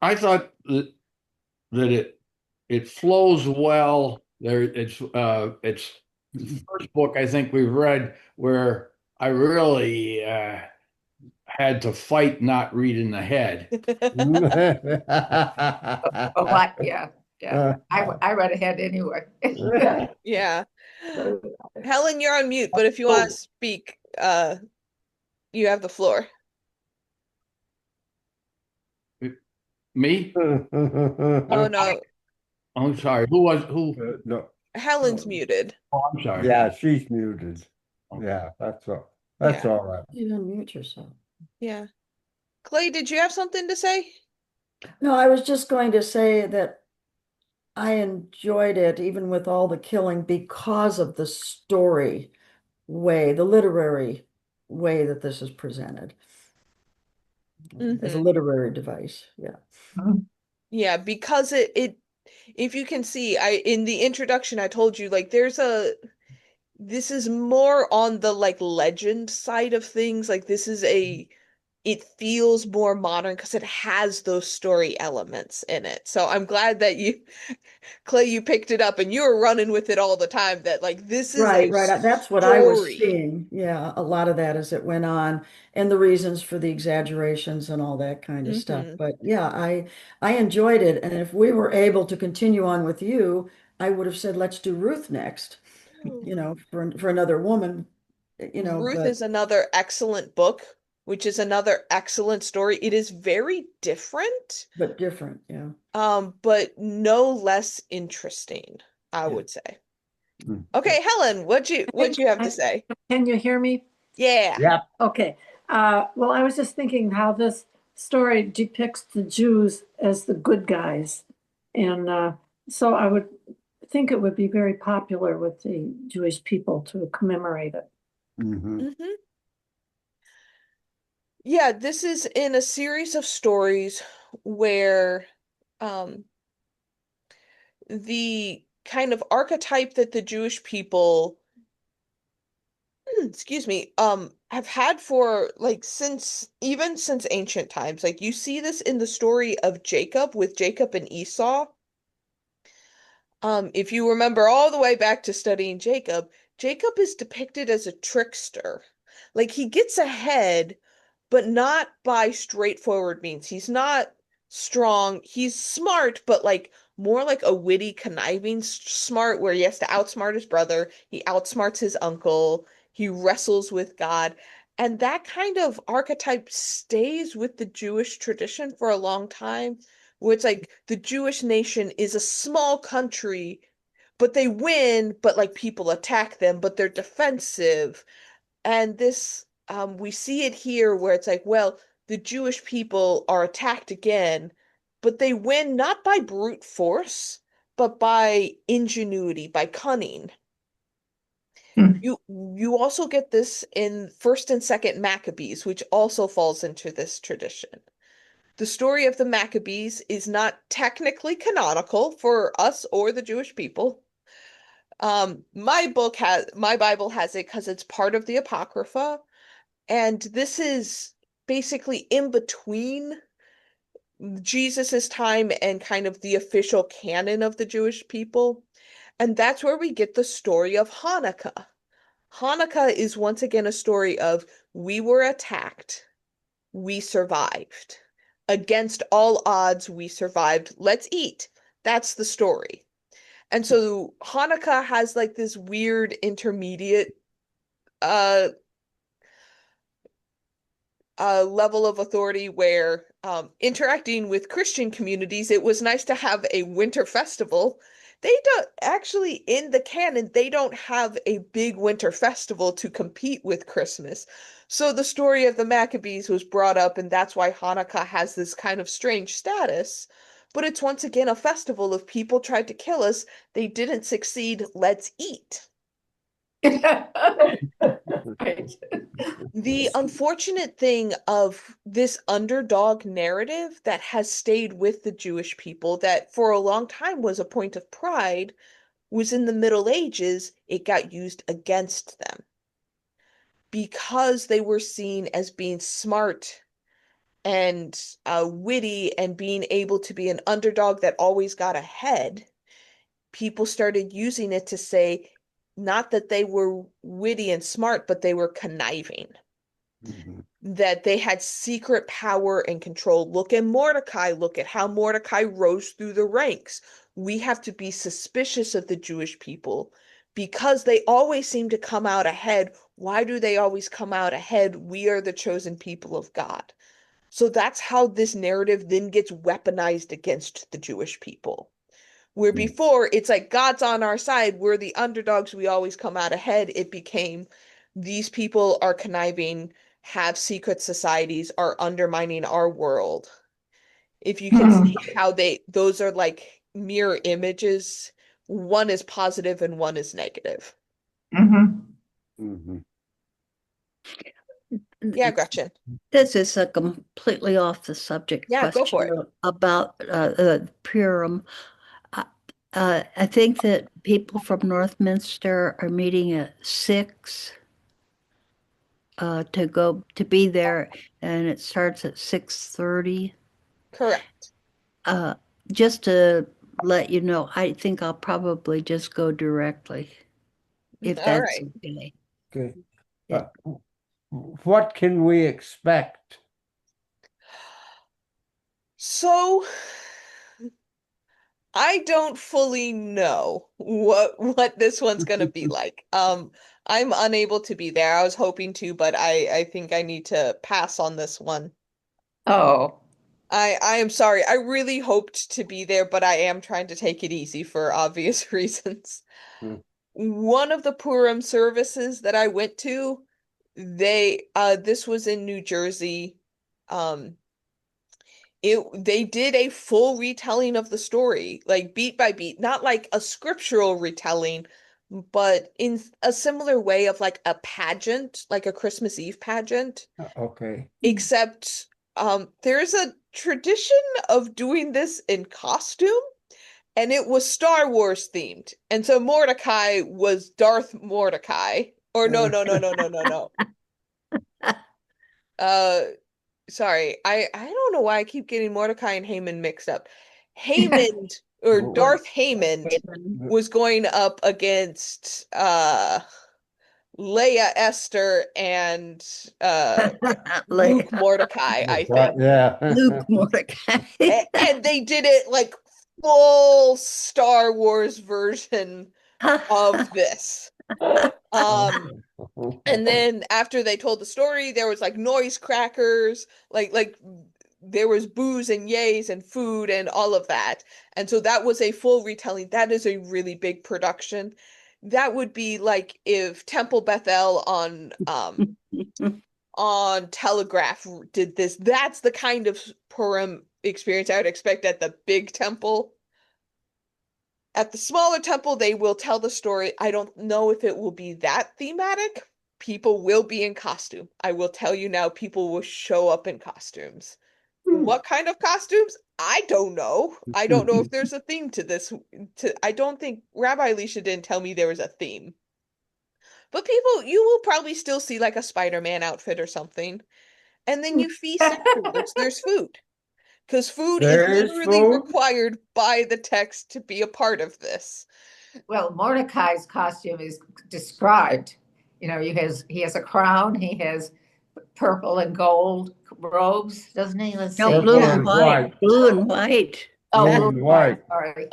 I thought that it flows well. It's the first book I think we've read where I really had to fight not reading ahead. Well, yeah. I read ahead anyway. Yeah. Yeah. Helen, you're on mute, but if you want to speak, you have the floor. Me? Oh no, I'm sorry. Who? No, Helen's muted. Oh, I'm sorry. yeah, she's muted. Okay. Yeah, that's all. That's Yeah. all right. You unmute yourself. Yeah. Clay, did you have something to say? No, I was just going to say that I enjoyed it, even with all the killing, because of the story way, the literary way that this is presented as a Mhm. literary device. Yeah. Yeah, because it if you can see, I in the introduction I told you like this is more on the like legend side of things. Like this is it feels more modern because it has those story elements in it. So I'm glad that Clay, you picked it up and you were running with it all the time that like this is Right, a right. That's what I was story. seeing. Yeah, a lot of that as it went on, and the reasons for the exaggerations and all that kind of stuff. Hmm. But yeah, I enjoyed it, and if we were able to continue on with you, I would have said let's do Ruth next. For another woman, Ruth but is another excellent book, which is another excellent story. It is very different, different. Yeah, but no less interesting, I yeah. would say. Mm. Okay, Helen, what'd you have to say? Can you hear me? Yeah. Yep. Okay. Well, I was just thinking how this story depicts the Jews as the good guys. And so I would think it would be very popular with the Jewish people to commemorate it. Mhm. Hmm. Yeah, this is in a series of stories where um the kind of archetype that the Jewish people excuse me, have had for like since ancient times. Like you see this in the story of Jacob with Jacob and Esau. If you remember all the way back to studying Jacob, Jacob is depicted as a trickster. Like he gets ahead, but not by straightforward means. He's not strong. He's smart, but like more like a witty, conniving smart where he has to outsmart his brother. He outsmarts his uncle. He wrestles with God. And that kind of archetype stays with the Jewish tradition for a long time where it's like the Jewish nation is a small country, but they win, but like people attack them, but they're defensive. And this, we see it here where it's like, well, the Jewish people are attacked again, but they win not by brute force, but by ingenuity, by cunning. Hmm. You also get this in First and Second Maccabees, which also falls into this tradition. The story of the Maccabees is not technically canonical for us or the Jewish people. My Bible has it because it's part of the Apocrypha, and this is basically in between Jesus's time and kind of the official canon of the Jewish people. And that's where we get the story of Hanukkah. Hanukkah is once again a story of we were attacked, we survived. Against all odds, we survived. Let's eat. That's the story. And so Hanukkah has like this weird intermediate uh level of authority where interacting with Christian communities, it was nice to have a winter festival. They don't actually, in the canon, they don't have a big winter festival to compete with Christmas. So the story of the Maccabees was brought up, and that's why Hanukkah has this kind of strange status. But it's once again a festival of people tried to kill us. They didn't succeed. Let's eat. Right. The unfortunate thing of this underdog narrative that has stayed with the Jewish people, that for a long time was a point of pride, was in the Middle Ages, it got used against them because they were seen as being smart and witty and being able to be an underdog that always got ahead. People started using it to say not that they were witty and smart, but they were conniving, that they had secret power and control. Look at Mordecai. Look at how Mordecai rose through the ranks. We have to be suspicious of the Jewish people because they always seem to come out ahead. Why do they always come out ahead? We are the chosen people of God. So that's how this narrative then gets weaponized against the Jewish people. Where before it's like God's on our side, we're the underdogs, we always come out ahead. It became these people are conniving, have secret societies, are undermining our world. If you can see how those are like mirror images, one is positive and one is negative. Yeah, Gretchen. This is a completely off the subject Yeah, go for question about Purim. I think that people from Northminster are meeting at 6 to be there, and it starts at 6:30. Correct. Just to let you know, I think I'll probably just go directly, if All that's right. okay. Okay. Yeah. What can we expect? So I don't fully know what this one's gonna be like. I'm unable to be there. I was hoping to, but I think I need to pass on this one. Oh, I am sorry. I really hoped to be there, but I am trying to take it easy for obvious reasons. One of the Purim services that I went to, this was in New Jersey. Um they did a full retelling of the story, like beat by beat, not like a scriptural retelling, but in a similar way of like a pageant, like a Christmas Eve pageant, Okay. except there's a tradition of doing this in costume, and it was Star Wars themed. And so Mordecai was Darth Mordecai. Or no. Uh Sorry, I don't know why I keep getting Mordecai and Haman mixed up. Haman or Darth Haman was going up against Leia, Esther, and Luke Mordecai, I think. Yeah. Luke Mordecai. And they did it like full Star Wars version of this. And then after they told the story, there was like noise crackers, like there was booze and yays and food and all of that. And so that was a full retelling. That is a really big production. That would be like if Temple Bethel on Telegraph did this. That's the kind of Purim experience I would expect at the big temple. At the smaller temple, they will tell the story. I don't know if it will be that thematic. People will be in costume. I will tell you now, people will show up in costumes. What kind of costumes? I don't know. I don't know if there's a theme to this. I don't think Rabbi Elisha didn't tell me there was a theme. But people, you will probably still see like a Spider-Man outfit or something. And then you feast afterwards. There's food. Because food is There's literally food? required by the text to be a part of this. well, Mordecai's costume is described. You know, he has a crown, he has purple and gold robes, doesn't he? Let's No, see. blue Yeah. and white. Blue and white. Oh, Blue blue and and white. white. Sorry.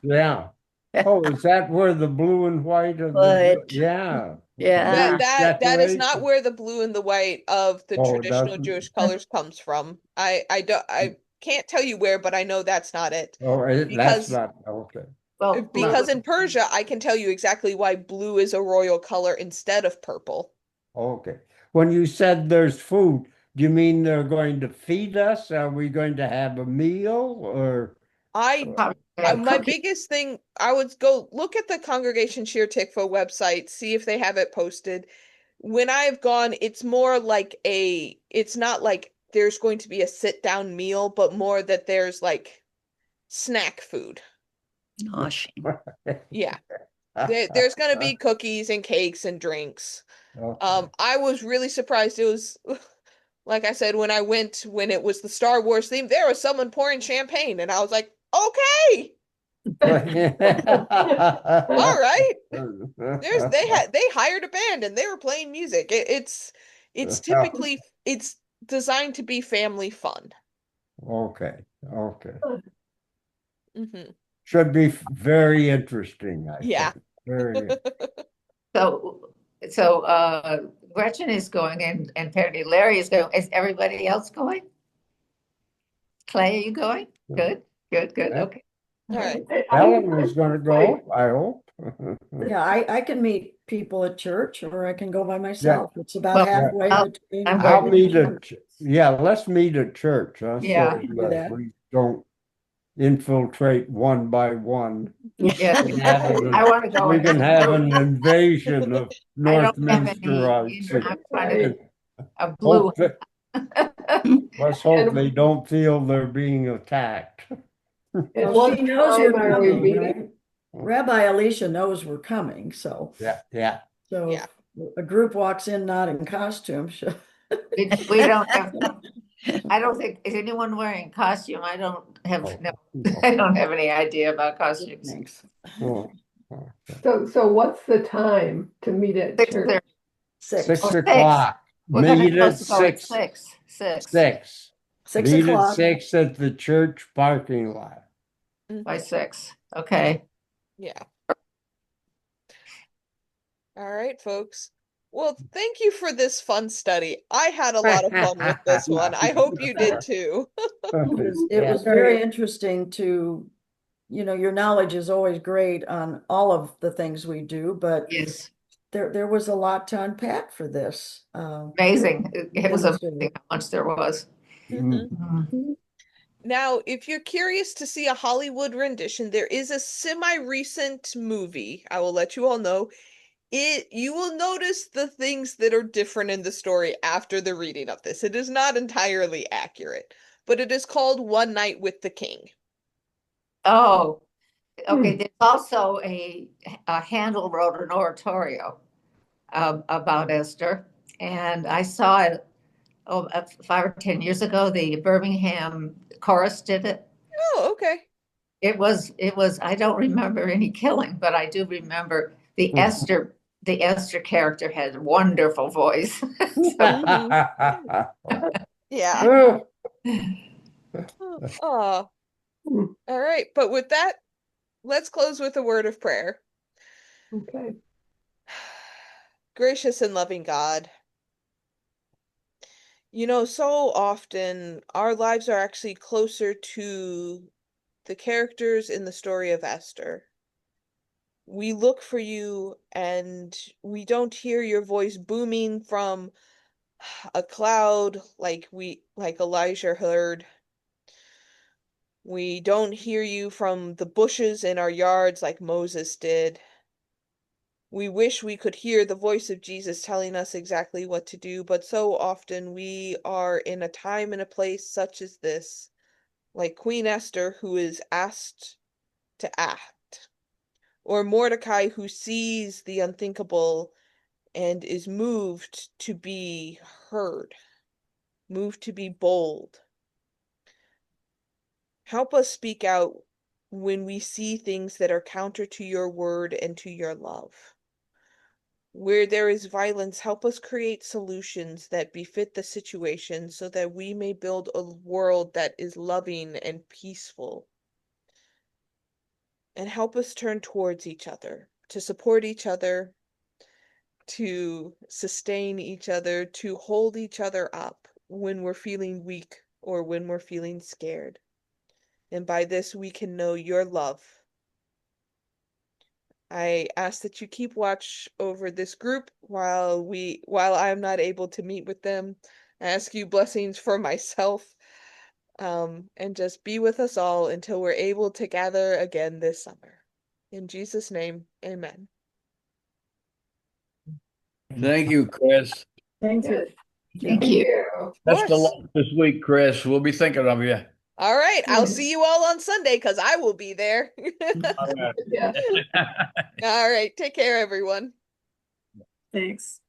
Yeah. Yeah. Oh, is that where the blue and white of the, But yeah. yeah. That is not Decoration. where the blue and the white of the Oh, it traditional doesn't. Jewish colors comes from. I can't tell you where, but I know that's not it. Oh, that's Because not, okay. Well, because in Persia, I can tell you exactly why blue is a royal color instead of purple. Okay. When you said there's food, do you mean they're going to feed us? Are we going to have a meal or? probably have My cookies. biggest thing, I would go look at the Congregation Shir Tikva website, see if they have it posted. When I've gone, it's more like it's not like there's going to be a sit down meal, but more that there's like snack food. Oh, shame. Yeah. There's going to be cookies and cakes and drinks. Okay. I was really surprised. It was, like I said, when it was the Star Wars theme, there was someone pouring champagne, and I was like, okay, all right. They hired a band and they were playing music. It's typically it's designed to be family fun. Okay, okay. Hmm. Should be very interesting, I Yeah. think. Very. So Gretchen is going and apparently Larry is going. Is everybody else going? Clay, are you going? Good, good, good. Yeah. Okay. All right. Helen was gonna go, I hope. Yeah, I can meet people at church or I can go by myself. It's about Well, halfway I'll- between. I'm I'll going meet to- at, yeah, let's meet at church, huh? Yeah. So Do that that. we don't infiltrate one by one. Yeah, We have an- I want to go. We in. can have an invasion of I don't have any. Northminsterites. I'm trying to a blue. Hope that- Let's hope they don't feel they're being attacked. At Well, what she knows we're time are we coming, meeting? right? Rabbi Alicia knows we're coming, so. Yeah, yeah. So Yeah. if a group walks in not in costume, We don't have. I don't think is anyone wearing costume. I don't have no. I don't have any idea about costumes. Thanks. Oh, So what's the time to meet at 6:30. church? 6 Oh, 6. o'clock. We're gonna Meet at supposed to go at 6. 6. 6 6. 6 Meet at o'clock. 6 at the church parking lot. by 6. Okay. Yeah. All right, folks. Well, thank you for this fun study. I had a lot of fun with this one. I hope you did too. It was very interesting to, your knowledge is always great on all of the things we do, but Yes. there was a lot to unpack for this. Amazing. It was amazing how much there was. Mhm. Mhm. Now, if you're curious to see a Hollywood rendition, there is a semi-recent movie. I will let you all know. You will notice the things that are different in the story after the reading of this. It is not entirely accurate, but it is called One Night with the King. Oh, okay. There's also a Handel wrote an oratorio about Esther, and I saw it 5 or 10 years ago. The Birmingham chorus did it. Oh, okay. It was. I don't remember any killing, but I do remember the Esther character had a wonderful voice. Yeah. Oh. All right. But with that, let's close with a word of prayer. Okay. Gracious and loving God, so often our lives are actually closer to the characters in the story of Esther. We look for you and we don't hear your voice booming from a cloud like Elijah heard. We don't hear you from the bushes in our yards like Moses did. We wish we could hear the voice of Jesus telling us exactly what to do, but so often we are in a time and a place such as this, like Queen Esther, who is asked to act, or Mordecai, who sees the unthinkable and is moved to be heard, moved to be bold. Help us speak out when we see things that are counter to your word and to your love. Where there is violence, help us create solutions that befit the situation so that we may build a world that is loving and peaceful. And help us turn towards each other, to support each other, to sustain each other, to hold each other up when we're feeling weak or when we're feeling scared. And by this, we can know your love. I ask that you keep watch over this group while I'm not able to meet with them. I ask you blessings for myself, and just be with us all until we're able to gather again this summer. In Jesus' name, amen. Thank you, Chris. Thank you. Thank you. Of Best of course. luck this week, Chris. We'll be thinking of you. All right, I'll see you all on Sunday because I will be there. Yeah. All right, take care, everyone. Thanks.